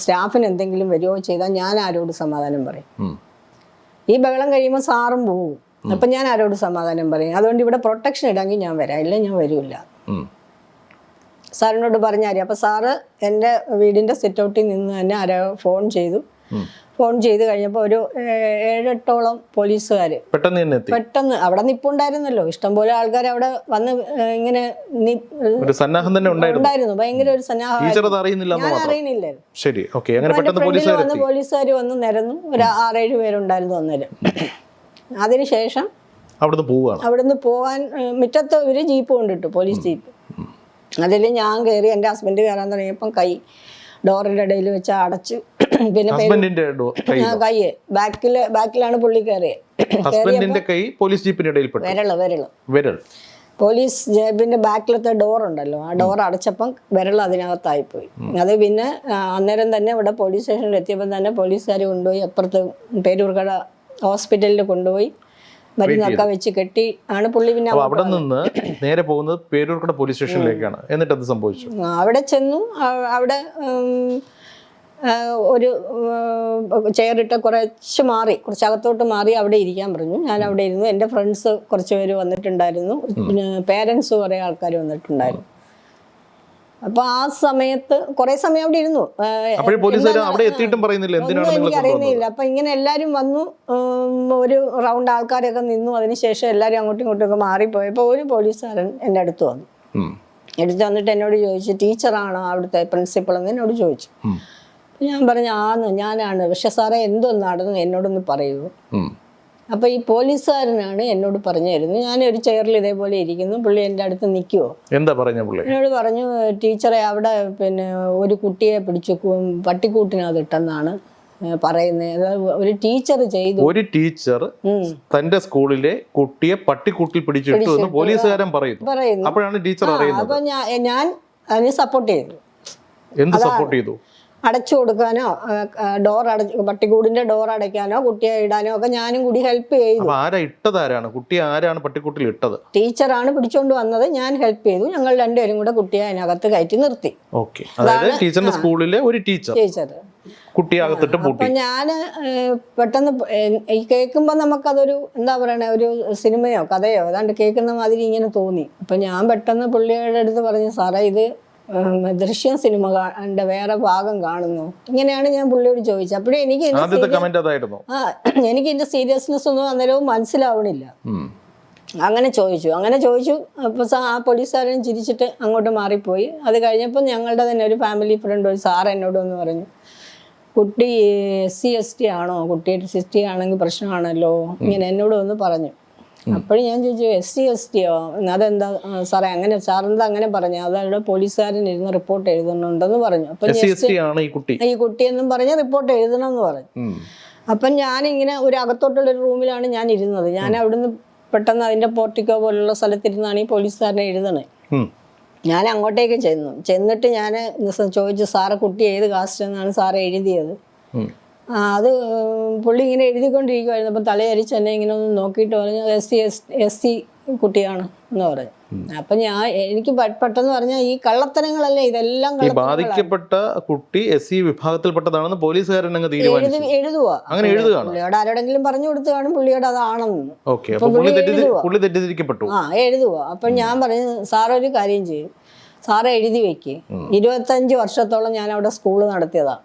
Speaker 2: സ്റ്റാഫിന് എന്തെങ്കിലും വരുമോ ചെയ്താൽ ഞാൻ ആരോട് സമാധാനം പറയും? ഈ ബഹളം കഴിയുമ്പോൾ സാറും പോകും, അപ്പം ഞാൻ ആരോട് സമാധാനം പറയും? അതുകൊണ്ട് ഇവിടെ പ്രൊട്ടക്ഷൻ ഇടാമെങ്കിൽ ഞാൻ വരാം, ഇല്ല ഞാൻ വരില്ല. സാറിനോട് പറഞ്ഞാൽ അപ്പം സാറ് എൻ്റെ വീടിൻ്റെ സിറ്റ് ഔട്ടിൽ നിന്ന് തന്നെ ഫോൺ ചെയ്ത് കഴിഞ്ഞപ്പോൾ ഒരു 7-8ഓളം പോലീസുകാർ പെട്ടെന്ന് അവിടെ നിപ്പുണ്ടായിരുന്നല്ലോ, ഇഷ്ടംപോലെ ആൾക്കാർ അവിടെ വന്ന് ഇങ്ങനെ ഉണ്ടായിരുന്നു, ഭയങ്കര ഒരു സന്നാഹം, ഞാൻ അറിയുന്നില്ലായിരുന്നു. പോലീസുകാർ വന്ന് നിരന്നു, ഒരു 6-7 പേരുണ്ടായിരുന്നു അന്നേരം. അതിനുശേഷം അവിടുന്ന് പോവാൻ മുറ്റത്ത് ഒരു ജീപ്പ് കൊണ്ടിട്ടു, പോലീസ് ജീപ്പ്. അതിൽ ഞാൻ കയറി, എൻ്റെ ഹസ്ബൻഡ് കയറാൻ തുടങ്ങിയപ്പം കൈ ഡോറിൻ്റെ ഇടയിൽ വെച്ച് അടച്ചു. പിന്നെ കൈ ബാക്കിലാണ് പുള്ളി വിരല് പോലീസ് ജീപ്പിന്റെ ബാക്കിലത്തെ ഡോർ ഉണ്ടല്ലോ, ആ ഡോർ അടച്ചപ്പം വിരൽ അതിനകത്തായിപ്പോയി. അത് പിന്നെ അന്നേരം തന്നെ ഇവിടെ പോലീസ് സ്റ്റേഷനിൽ എത്തിയപ്പോൾ തന്നെ പോലീസുകാർ കൊണ്ടുപോയി അപ്പുറത്ത് പേരൂർക്കട ഹോസ്പിറ്റലിൽ കൊണ്ടുപോയി മരുന്നൊക്കെ വെച്ച് കെട്ടി ആണ് പുള്ളി. പിന്നെ
Speaker 1: അവിടെ നിന്ന് നേരെ പോകുന്നത് പേരൂർക്കട പോലീസ് സ്റ്റേഷനിലേക്കാണ്. എന്നിട്ട് അത് സംഭവിച്ചു.
Speaker 2: അവിടെ ചെന്നു, അവിടെ ഒരു ചെയറിട്ട് കുറച്ച് അകത്തോട്ട് മാറി അവിടെ ഇരിക്കാൻ പറഞ്ഞു. ഞാൻ അവിടെ ഇരുന്നു. എൻ്റെ ഫ്രണ്ട്സ് കുറച്ച് പേര് വന്നിട്ടുണ്ടായിരുന്നു, പിന്നെ പേരൻസ് കുറേ ആൾക്കാർ വന്നിട്ടുണ്ടായിരുന്നു. അപ്പൊ ആ സമയത്ത് കുറെ സമയം അവിടെ ഇരുന്നു.
Speaker 1: അപ്പോഴും പോലീസുകാർ അവിടെ എത്തിയിട്ടും പറയുന്നില്ല എന്തിനാണ്
Speaker 2: ഒന്നും
Speaker 1: നിങ്ങൾ
Speaker 2: എനിക്ക് അറിയുന്നില്ല. അപ്പൊ ഇങ്ങനെ എല്ലാരും വന്നു, ഒരു റൗണ്ട് ആൾക്കാരൊക്കെ നിന്നു. അതിനുശേഷം എല്ലാരും അങ്ങോട്ടും ഇങ്ങോട്ടും ഒക്കെ മാറിപ്പോയപ്പോ ഒരു പോലീസുകാരൻ എൻ്റെ അടുത്ത് വന്നു. എടുത്ത് വന്നിട്ട് എന്നോട് ചോദിച്ചു, ടീച്ചറാണോ അവിടുത്തെ പ്രിൻസിപ്പൾ എന്ന് എന്നോട് ചോദിച്ചു. ഞാൻ പറഞ്ഞു ഞാനാണ്. പക്ഷെ സാറേ എന്തോ നടന്നു എന്നോടൊന്ന് പറയൂ. അപ്പൊ ഈ പോലീസുകാരനാണ് എന്നോട് പറഞ്ഞു തരുന്നു. ഞാനൊരു ചെയറിൽ ഇതേപോലെ ഇരിക്കുന്നു, പുള്ളി എൻ്റെ അടുത്ത് നിൽക്കുവോ.
Speaker 1: എന്താ പറഞ്ഞ പുള്ളി?
Speaker 2: എന്നോട് പറഞ്ഞു, ടീച്ചറെ അവിടെ പിന്നെ ഒരു കുട്ടിയെ പിടിച്ചു പട്ടിക്കൂട്ടിനകത്ത് ഇട്ടെന്നാണ് പറയുന്നത്. അതായത് ഒരു ടീച്ചർ ചെയ്തു.
Speaker 1: ഒരു ടീച്ചർ തന്റെ സ്കൂളിലെ കുട്ടിയെ പട്ടിക്കൂട്ടിൽ പിടിച്ചിട്ടു എന്ന് പോലീസുകാരൻ പറയുന്നു. അപ്പോഴാണ് ടീച്ചർ അറിയുന്നത്.
Speaker 2: അപ്പൊ ഞാൻ അതിന് സപ്പോർട്ട് ചെയ്തു.
Speaker 1: എന്ത് സപ്പോർട്ട് ചെയ്തു?
Speaker 2: അടച്ചു കൊടുക്കാനോ, പട്ടിക്കൂടിന്റെ ഡോർ അടയ്ക്കാനോ കുട്ടിയെ ഇടാനോ ഒക്കെ ഞാനും കൂടി ഹെൽപ്പ് ചെയ്തു.
Speaker 1: ആരാ ഇട്ടതാരാണ്? കുട്ടിയെ ആരാണ് പട്ടിക്കൂട്ടിൽ ഇട്ടത്?
Speaker 2: ടീച്ചറാണ് പിടിച്ചോണ്ട് വന്നത്. ഞാൻ ഹെൽപ്പ് ചെയ്തു. ഞങ്ങൾ രണ്ടുപേരും കൂടെ കുട്ടിയെ അതിനകത്ത് കയറ്റി നിർത്തി.
Speaker 1: ഓക്കെ, അതായത് ടീച്ചറിന്റെ സ്കൂളിലെ ഒരു ടീച്ചർ കുട്ടിയെ അകത്തിട്ട് പൂട്ടി.
Speaker 2: അപ്പൊ ഞാന് പെട്ടെന്ന് ഈ കേൾക്കുമ്പോ നമുക്കതൊരു എന്താ പറയണേ, ഒരു സിനിമയോ കഥയോ ഏതാണ്ട് കേൾക്കുന്ന മാതിരി ഇങ്ങനെ തോന്നി. അപ്പൊ ഞാൻ പെട്ടെന്ന് പുള്ളിയുടെ അടുത്ത് പറഞ്ഞു, സാറേ ഇത് ദൃശ്യം സിനിമ വേറെ ഭാഗം കാണുന്നു. ഇങ്ങനെയാണ് ഞാൻ പുള്ളിയോട് ചോദിച്ചത്. അപ്പോഴേ എനിക്ക് ഇതിന്റെ സീരിയസ്നെസ് ഒന്നും അന്നേരവും മനസ്സിലാവണില്ല. അങ്ങനെ ചോദിച്ചു. അപ്പോൾ ആ പോലീസുകാരൻ ചിരിച്ചിട്ട് അങ്ങോട്ട് മാറിപ്പോയി. അത് കഴിഞ്ഞപ്പോൾ ഞങ്ങളുടെ തന്നെ ഒരു ഫാമിലി ഫ്രണ്ട്, ഒരു സാർ എന്നോട് വന്ന് പറഞ്ഞു, കുട്ടി SC/ST ആണോ, കുട്ടി ST ആണെങ്കിൽ പ്രശ്നമാണല്ലോ, ഇങ്ങനെ എന്നോട് വന്ന് പറഞ്ഞു. അപ്പോഴും ഞാൻ ചോദിച്ചു, SC/ST അതെന്താ സാറേ അങ്ങനെ, സാറെന്താ അങ്ങനെ പറഞ്ഞു? അതവിടെ പോലീസുകാരൻ ഇരുന്ന് റിപ്പോർട്ട് എഴുതുന്നുണ്ടെന്ന് പറഞ്ഞു. അപ്പൊ ഈ കുട്ടിയെന്നും പറഞ്ഞ് റിപ്പോർട്ട് എഴുതണം എന്ന് പറഞ്ഞു. അപ്പം ഞാനിങ്ങനെ ഒരു അകത്തോട്ടുള്ളൊരു റൂമിലാണ് ഞാൻ ഇരുന്നത്. ഞാൻ അവിടുന്ന് പെട്ടെന്ന് അതിന്റെ പോർട്ടിക്കോ പോലുള്ള സ്ഥലത്തിരുന്നാണ് ഈ പോലീസുകാരനെ എഴുതണേ. ഞാൻ അങ്ങോട്ടേക്ക് ചെന്നിട്ട് ഞാൻ ചോദിച്ചു, സാറ് കുട്ടി ഏത് കാസ്റ്റ് എന്നാണ് സാറ് എഴുതിയത്? അത് പുള്ളി ഇങ്ങനെ എഴുതിക്കൊണ്ടിരിക്കുമായിരുന്നു. അപ്പം തലയരിച്ച് എന്നെ ഇങ്ങനെ ഒന്ന് നോക്കിയിട്ട് പറഞ്ഞു, SC കുട്ടിയാണ് എന്ന് പറഞ്ഞു. അപ്പൊ എനിക്ക് പെട്ടെന്ന് പറഞ്ഞാൽ ഈ കള്ളത്തരങ്ങളല്ലേ ഇതെല്ലാം.
Speaker 1: ബാധിക്കപ്പെട്ട കുട്ടി SC വിഭാഗത്തിൽപ്പെട്ടതാണെന്ന് പോലീസുകാരൻ
Speaker 2: എഴുതുവാ. പുള്ളിയോട് ആരോടെങ്കിലും പറഞ്ഞു കൊടുത്തു കാണും പുള്ളിയോട് അതാണെന്ന്. എഴുതുവാ. അപ്പൊ ഞാൻ പറഞ്ഞു, സാറൊരു കാര്യം ചെയ്യും, സാറ് എഴുതി വെക്ക്. 25 വർഷത്തോളം ഞാൻ അവിടെ സ്കൂള് നടത്തിയതാ.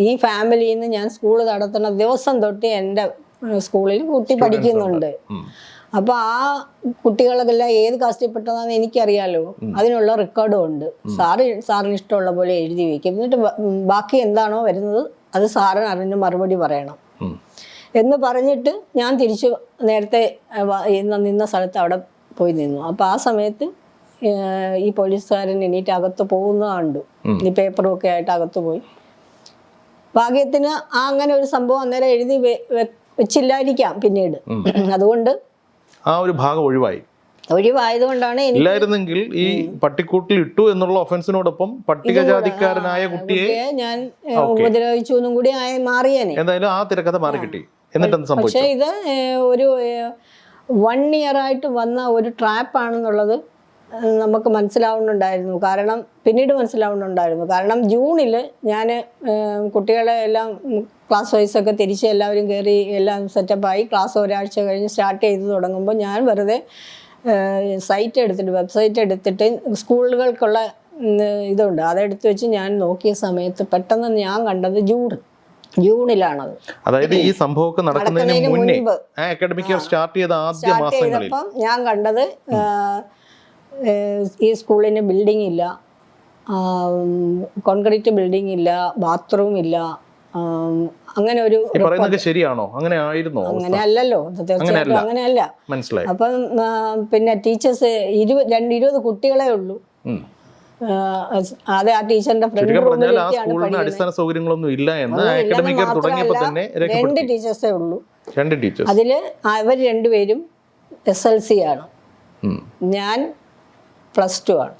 Speaker 2: ഈ ഫാമിലിയിൽ നിന്ന് ഞാൻ സ്കൂള് നടത്തുന്ന ദിവസം തൊട്ട് എൻ്റെ സ്കൂളിൽ കുട്ടി പഠിക്കുന്നുണ്ട്. അപ്പൊ ആ കുട്ടികളെല്ലാം ഏത് കാസ്റ്റിൽപ്പെട്ടതാന്ന് എനിക്കറിയാലോ, അതിനുള്ള റെക്കോർഡും ഉണ്ട്. സാറിന് ഇഷ്ടമുള്ള പോലെ എഴുതി വെക്കും. എന്നിട്ട് ബാക്കി എന്താണോ വരുന്നത് അത് സാറിന് അതിന് മറുപടി പറയണം എന്ന് പറഞ്ഞിട്ട് ഞാൻ തിരിച്ചു നേരത്തെ നിന്ന സ്ഥലത്ത് അവിടെ പോയി നിന്നു. അപ്പൊ ആ സമയത്ത് ഈ പോലീസുകാരൻ എണീറ്റ് അകത്ത് പോകുന്ന കണ്ടു. ഈ പേപ്പറും ഒക്കെ ആയിട്ട് അകത്ത് പോയി. ഭാഗ്യത്തിന് അങ്ങനെ ഒരു സംഭവം അന്നേരം എഴുതി വെച്ചില്ലായിരിക്കാം പിന്നീട്. അതുകൊണ്ട്
Speaker 1: ആ ഒരു ഭാഗം
Speaker 2: ഒഴിവായതുകൊണ്ടാണ്
Speaker 1: ഇല്ലായിരുന്നെങ്കിൽ ഈ പട്ടിക്കൂട്ടിൽ ഇട്ടു എന്നുള്ള ഒഫൻസിനോടൊപ്പം പട്ടികജാതിക്കാരനായ കുട്ടിയെ
Speaker 2: ഞാൻ ഉപദ്രവിച്ചു എന്നും കൂടി മാറിയേനെ.
Speaker 1: എന്തായാലും ആ തിരക്കഥ മാറി കിട്ടി. എന്നിട്ട്
Speaker 2: പക്ഷെ ഇത് ഒരു 1 year ആയിട്ട് വന്ന ഒരു ട്രാപ്പാണെന്നുള്ളത് നമുക്ക് മനസ്സിലാവുന്നുണ്ടായിരുന്നു. പിന്നീട് മനസ്സിലാവുന്നുണ്ടായിരുന്നു. കാരണം ജൂണിൽ ഞാൻ കുട്ടികളെ എല്ലാം ക്ലാസ് വൈസൊക്കെ തിരിച്ച് എല്ലാവരും കയറി എല്ലാം സെറ്റപ്പായി ക്ലാസ് ഒരാഴ്ച കഴിഞ്ഞ് സ്റ്റാർട്ട് ചെയ്ത് തുടങ്ങുമ്പോൾ ഞാൻ വെറുതെ വെബ്സൈറ്റ് എടുത്തിട്ട് സ്കൂളുകൾക്കുള്ള ഇതുണ്ട്, അതെടുത്ത് വെച്ച് ഞാൻ നോക്കിയ സമയത്ത് പെട്ടെന്ന് ഞാൻ കണ്ടത് ജൂണിലാണത്.
Speaker 1: അതായത് ഈ സംഭവമൊക്കെ നടക്കുന്നതിന് മുൻപ് അക്കാഡമിക് ഇയർ സ്റ്റാർട്ട് ചെയ്തപ്പം
Speaker 2: ഞാൻ കണ്ടത് ഈ സ്കൂളിന് ബിൽഡിംഗ് ഇല്ല, കോൺക്രീറ്റ് ബിൽഡിംഗ് ഇല്ല, ബാത്റൂം ഇല്ല. അങ്ങനെ ഒരു
Speaker 1: ശരിയാണോ? അങ്ങനെ ആയിരുന്നോ?
Speaker 2: അങ്ങനെ അല്ലല്ലോ, തീർച്ചയായിട്ടും അങ്ങനെയല്ല. അപ്പം പിന്നെ ടീച്ചേഴ്സ് 20 കുട്ടികളെ ഉള്ളൂ. അതെ, ആ ടീച്ചറിന്റെ ഫ്രണ്ട് റൂമിലേക്കാണ് പഠിക്കുന്നത്. 2 ടീച്ചേഴ്സേ ഉള്ളൂ. അതില് അവർ 2 പേരും SLC ആണ്, ഞാൻ +2 ആണ്.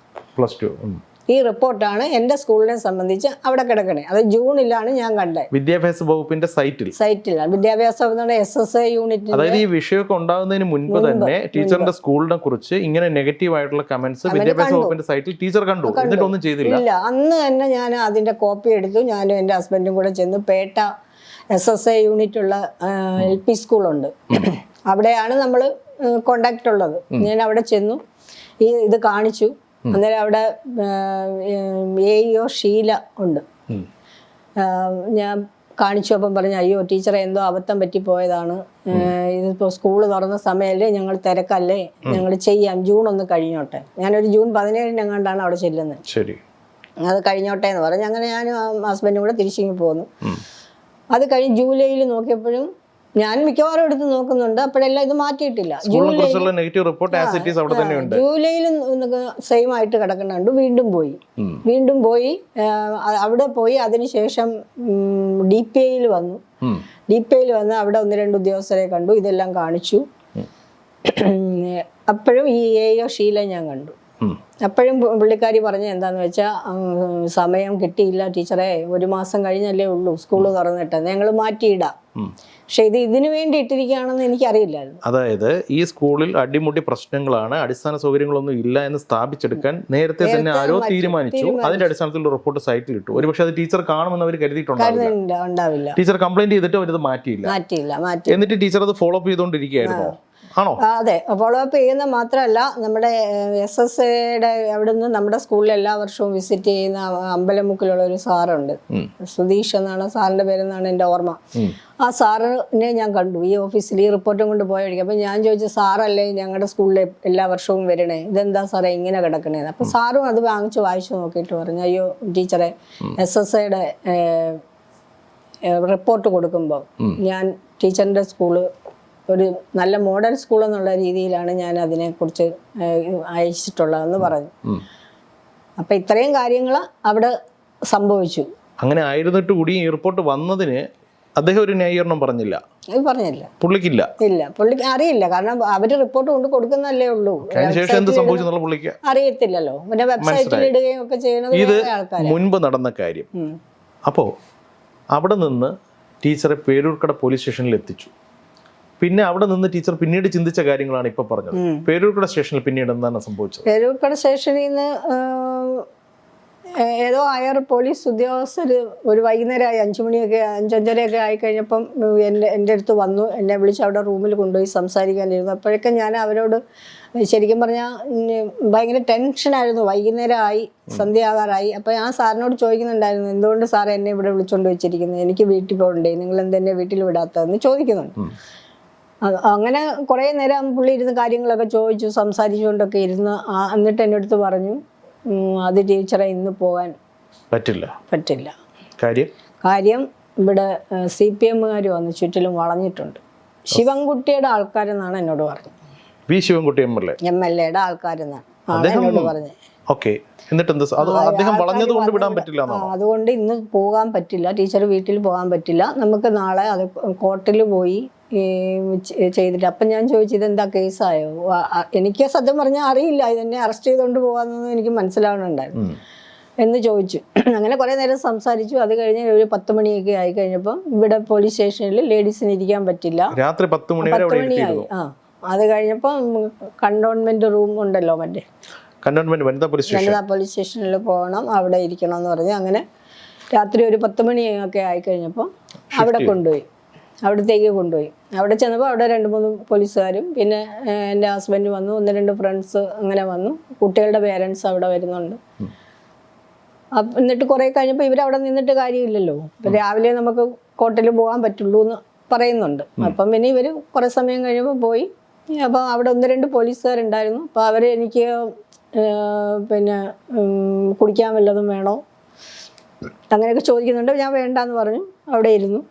Speaker 2: ഈ റിപ്പോർട്ടാണ് എൻ്റെ സ്കൂളിനെ സംബന്ധിച്ച് അവിടെ കിടക്കണേ. അത് ജൂണിലാണ് ഞാൻ കണ്ടത്.
Speaker 1: വിദ്യാഭ്യാസ വകുപ്പിന്റെ
Speaker 2: സൈറ്റിലാണ്. വിദ്യാഭ്യാസ വകുപ്പിന്റെ SSA യൂണിറ്റ്.
Speaker 1: അതായത് ഈ വിഷയമൊക്കെ ഉണ്ടാകുന്നതിന് മുൻപ് തന്നെ ടീച്ചറിന്റെ സ്കൂളിനെ കുറിച്ച് ഇങ്ങനെ നെഗറ്റീവ് ആയിട്ടുള്ള കമന്റ്സ് വിദ്യാഭ്യാസ വകുപ്പിന്റെ സൈറ്റിൽ ടീച്ചർ കണ്ടു. എന്നിട്ടൊന്നും ചെയ്തില്ല.
Speaker 2: ഇല്ല, അന്ന് തന്നെ ഞാൻ അതിന്റെ കോപ്പി എടുത്തു. ഞാനും എൻ്റെ ഹസ്ബൻഡും കൂടെ ചെന്ന് പേട്ട SSA യൂണിറ്റ് ഉള്ള LP സ്കൂളുണ്ട്, അവിടെയാണ് നമ്മൾ കോണ്ടാക്ട് ഉള്ളത്. ഞാൻ അവിടെ ചെന്നു, ഇത് കാണിച്ചു. അന്നേരം അവിടെ AEO ഷീല ഉണ്ട്. ഞാൻ കാണിച്ചപ്പം പറഞ്ഞു, അയ്യോ ടീച്ചറെ എന്തോ അബദ്ധം പറ്റിപ്പോയതാണ്, ഇതിപ്പോൾ സ്കൂള് തുറന്ന സമയമല്ലേ, ഞങ്ങൾ തിരക്കല്ലേ, ഞങ്ങൾ ചെയ്യാം, ജൂൺ 1 കഴിഞ്ഞോട്ടെ. ഞാനൊരു ജൂൺ 17 എങ്ങാണ്ടാണ് അവിടെ ചെല്ലുന്നത്.
Speaker 1: ശരി,
Speaker 2: അത് കഴിഞ്ഞോട്ടെ എന്ന് പറഞ്ഞു. അങ്ങനെ ഞാനും ഹസ്ബൻഡും കൂടെ തിരിച്ചിങ്ങി പോന്നു. അത് കഴിഞ്ഞ് ജൂലൈയിൽ നോക്കിയപ്പോഴും ഞാൻ മിക്കവാറും എടുത്ത് നോക്കുന്നുണ്ട്, അപ്പോഴെല്ലാം ഇത് മാറ്റിയിട്ടില്ല. ജൂലൈയിൽ സെയിം ആയിട്ട് കിടക്കുന്നുണ്ട്. വീണ്ടും പോയി അവിടെ പോയി. അതിനുശേഷം DPIയിൽ വന്നു. വന്ന് അവിടെ 1-2 ഉദ്യോഗസ്ഥരെ കണ്ടു, ഇതെല്ലാം കാണിച്ചു. അപ്പോഴും ഈ AEO ഷീല ഞാൻ കണ്ടു. അപ്പോഴും പുള്ളിക്കാരി പറഞ്ഞ എന്താന്ന് വെച്ചാൽ, സമയം കിട്ടിയില്ല ടീച്ചറെ, 1 മാസം കഴിഞ്ഞല്ലേ ഉള്ളൂ സ്കൂള് തുറന്നിട്ട്, ഞങ്ങൾ മാറ്റിയിടാം. പക്ഷെ ഇതിനു വേണ്ടി ഇട്ടിരിക്കുകയാണെന്ന് എനിക്കറിയില്ലായിരുന്നു.
Speaker 1: അതായത് ഈ സ്കൂളിൽ അടിമുടി പ്രശ്നങ്ങളാണ്, അടിസ്ഥാന സൗകര്യങ്ങളൊന്നും ഇല്ല എന്ന് സ്ഥാപിച്ചെടുക്കാൻ നേരത്തെ തന്നെ ആരോ തീരുമാനിച്ചു. അതിന്റെ അടിസ്ഥാനത്തിൽ റിപ്പോർട്ട് സൈറ്റിൽ ഇട്ടു. ഒരുപക്ഷെ അത് ടീച്ചർ കാണുമെന്ന് അവർ കരുതിയിട്ടുണ്ടാവില്ല. ടീച്ചർ കംപ്ലൈന്റ് ചെയ്തിട്ട് അവരത് മാറ്റിയില്ല. എന്നിട്ട് ടീച്ചർ അത് ഫോളോ അപ്പ് ചെയ്തുകൊണ്ടിരിക്കുകയായിരുന്നോ?
Speaker 2: അതെ, ഫോളോ അപ്പ് ചെയ്യുന്ന മാത്രമല്ല, നമ്മുടെ SSAയുടെ അവിടെ നിന്ന് നമ്മുടെ സ്കൂളിൽ എല്ലാ വർഷവും വിസിറ്റ് ചെയ്യുന്ന അമ്പലമുക്കിലുള്ള ഒരു സാറുണ്ട്, സുധീഷ് എന്നാണ് സാറിന്റെ പേരെന്നാണ് എൻ്റെ ഓർമ്മ. ആ സാറിനെ ഞാൻ കണ്ടു ഈ ഓഫീസിൽ ഈ റിപ്പോർട്ടും കൊണ്ട് പോയ വഴിക്ക്. അപ്പം ഞാൻ ചോദിച്ചു, സാറല്ലേ ഞങ്ങളുടെ സ്കൂളിൽ എല്ലാ വർഷവും വരണേ, ഇതെന്താ സാറേ ഇങ്ങനെ കിടക്കണേന്ന്. അപ്പം സാറും അത് വായിച്ചു നോക്കിയിട്ട് പറഞ്ഞു, അയ്യോ ടീച്ചറെ, SSAയുടെ റിപ്പോർട്ട് കൊടുക്കുമ്പോൾ ഞാൻ ടീച്ചറിൻ്റെ സ്കൂള് ഒരു നല്ല മോഡൽ സ്കൂൾ എന്നുള്ള രീതിയിലാണ് ഞാൻ അതിനെക്കുറിച്ച് അയച്ചിട്ടുള്ളതെന്ന് പറഞ്ഞു. അപ്പം ഇത്രയും കാര്യങ്ങൾ അവിടെ സംഭവിച്ചു.
Speaker 1: അങ്ങനെ ആയിരുന്നിട്ട് കൂടി ഈ റിപ്പോർട്ട് വന്നതിന് അദ്ദേഹം ഒരു ന്യായീകരണം പറഞ്ഞില്ല. പുള്ളിക്കില്ല,
Speaker 2: പുള്ളിക്ക് അറിയില്ല. കാരണം അവര് റിപ്പോർട്ട് കൊണ്ട് കൊടുക്കുന്നല്ലേ ഉള്ളൂ, അറിയത്തില്ലല്ലോ. പിന്നെ വെബ്സൈറ്റിൽ ഇടുകയും ഒക്കെ ചെയ്യുന്നത്
Speaker 1: ഇത് മുൻപ് നടന്ന കാര്യം. അപ്പോൾ അവിടെ നിന്ന് ടീച്ചറെ പേരൂർക്കട പോലീസ് സ്റ്റേഷനിൽ എത്തിച്ചു. പിന്നെ അവിടെ നിന്ന് ടീച്ചർ പിന്നീട് ചിന്തിച്ച കാര്യങ്ങളാണ് ഇപ്പൊ പറഞ്ഞത്. പേരൂർക്കട സ്റ്റേഷനിൽ പിന്നീട് എന്താണ് സംഭവിച്ചത്?
Speaker 2: പേരൂർക്കട സ്റ്റേഷനിൽ നിന്ന് ഏതോ അയർ പോലീസ് ഉദ്യോഗസ്ഥർ ഒരു വൈകുന്നേരമായി 5:30 ആയിക്കഴിഞ്ഞപ്പം എൻ്റെ അടുത്ത് വന്നു. എന്നെ വിളിച്ച് അവിടെ റൂമിൽ കൊണ്ടുപോയി സംസാരിക്കാനിരുന്നു. അപ്പോഴൊക്കെ ഞാൻ അവരോട് ശരിക്കും പറഞ്ഞാൽ ഭയങ്കര ടെൻഷനായിരുന്നു. വൈകുന്നേരമായി, സന്ധ്യയാകാറായി. അപ്പോൾ ഞാൻ സാറിനോട് ചോദിക്കുന്നുണ്ടായിരുന്നു, എന്തുകൊണ്ട് സാർ എന്നെ ഇവിടെ വിളിച്ചുകൊണ്ട് വെച്ചിരിക്കുന്നത്, എനിക്ക് വീട്ടിൽ പോകണ്ടേ, നിങ്ങൾ എന്തെന്നെ വീട്ടിൽ വിടാത്തതെന്ന് ചോദിക്കുന്നുണ്ട്. അങ്ങനെ കുറേ നേരം പുള്ളി ഇരുന്ന് കാര്യങ്ങളൊക്കെ ചോദിച്ചു, സംസാരിച്ചുകൊണ്ടൊക്കെ ഇരുന്ന്. എന്നിട്ട് എൻ്റെ അടുത്ത് പറഞ്ഞു, അത് ടീച്ചറെ ഇന്ന് പോകാൻ പറ്റില്ല. കാര്യം ഇവിടെ CPMകാർ വന്ന് ചുറ്റിലും വളഞ്ഞിട്ടുണ്ട്. ശിവൻകുട്ടിയുടെ ആൾക്കാരെന്നാണ് എന്നോട് പറഞ്ഞത്. MLAയുടെ ആൾക്കാരെന്നാണ് എന്നോട് പറഞ്ഞത്. അതുകൊണ്ട് ഇന്ന് പോകാൻ പറ്റില്ല, ടീച്ചർ വീട്ടിൽ പോകാൻ പറ്റില്ല, നമുക്ക് നാളെ അത് കോർട്ടിൽ പോയി ചെയ്തിട്ട്. അപ്പം ഞാൻ ചോദിച്ചു, ഇതെന്താ കേസായോ? എനിക്ക് സത്യം പറഞ്ഞാൽ അറിയില്ല, ഇതെന്നെ അറസ്റ്റ് ചെയ്തുകൊണ്ട് പോകാമെന്നൊന്നും എനിക്ക് മനസ്സിലാവണുണ്ടായിരുന്നു എന്ന് ചോദിച്ചു. അങ്ങനെ കുറേ നേരം സംസാരിച്ചു. അത് കഴിഞ്ഞ് ഒരു 10 മണിയൊക്കെ ആയി കഴിഞ്ഞപ്പം ഇവിടെ പോലീസ് സ്റ്റേഷനിൽ ലേഡീസിന് ഇരിക്കാൻ പറ്റില്ല.
Speaker 1: രാത്രി 10 മണിയായി.
Speaker 2: അത് കഴിഞ്ഞപ്പം കണ്ടോൺമെന്റ് റൂം ഉണ്ടല്ലോ, മറ്റേ
Speaker 1: വനിതാ
Speaker 2: പോലീസ് സ്റ്റേഷനിൽ പോകണം, അവിടെ ഇരിക്കണം എന്ന് പറഞ്ഞ് അങ്ങനെ രാത്രി ഒരു 10 മണിയൊക്കെ ആയിക്കഴിഞ്ഞപ്പോൾ അവിടത്തേക്ക് കൊണ്ടുപോയി. അവിടെ ചെന്നപ്പോൾ അവിടെ 2-3 പോലീസുകാരും പിന്നെ എൻ്റെ ഹസ്ബൻഡ് വന്നു, 1-2 ഫ്രണ്ട്സ് അങ്ങനെ വന്നു. കുട്ടികളുടെ പേരൻസ് അവിടെ വരുന്നുണ്ട്. എന്നിട്ട് കുറേ കഴിഞ്ഞപ്പോൾ ഇവരവിടെ നിന്നിട്ട് കാര്യമില്ലല്ലോ, ഇപ്പം രാവിലെ നമുക്ക് കോർട്ടിൽ പോകാൻ പറ്റുള്ളൂ എന്ന് പറയുന്നുണ്ട്. അപ്പം പിന്നെ ഇവർ കുറേ സമയം കഴിയുമ്പോൾ പോയി. അപ്പോൾ അവിടെ 1-2 പോലീസുകാരുണ്ടായിരുന്നു. അപ്പോൾ അവർ എനിക്ക് പിന്നെ കുടിക്കാൻ വല്ലതും വേണോ അങ്ങനെയൊക്കെ ചോദിക്കുന്നുണ്ട്. ഞാൻ വേണ്ടാന്ന് പറഞ്ഞു, അവിടെ ഇരുന്നു.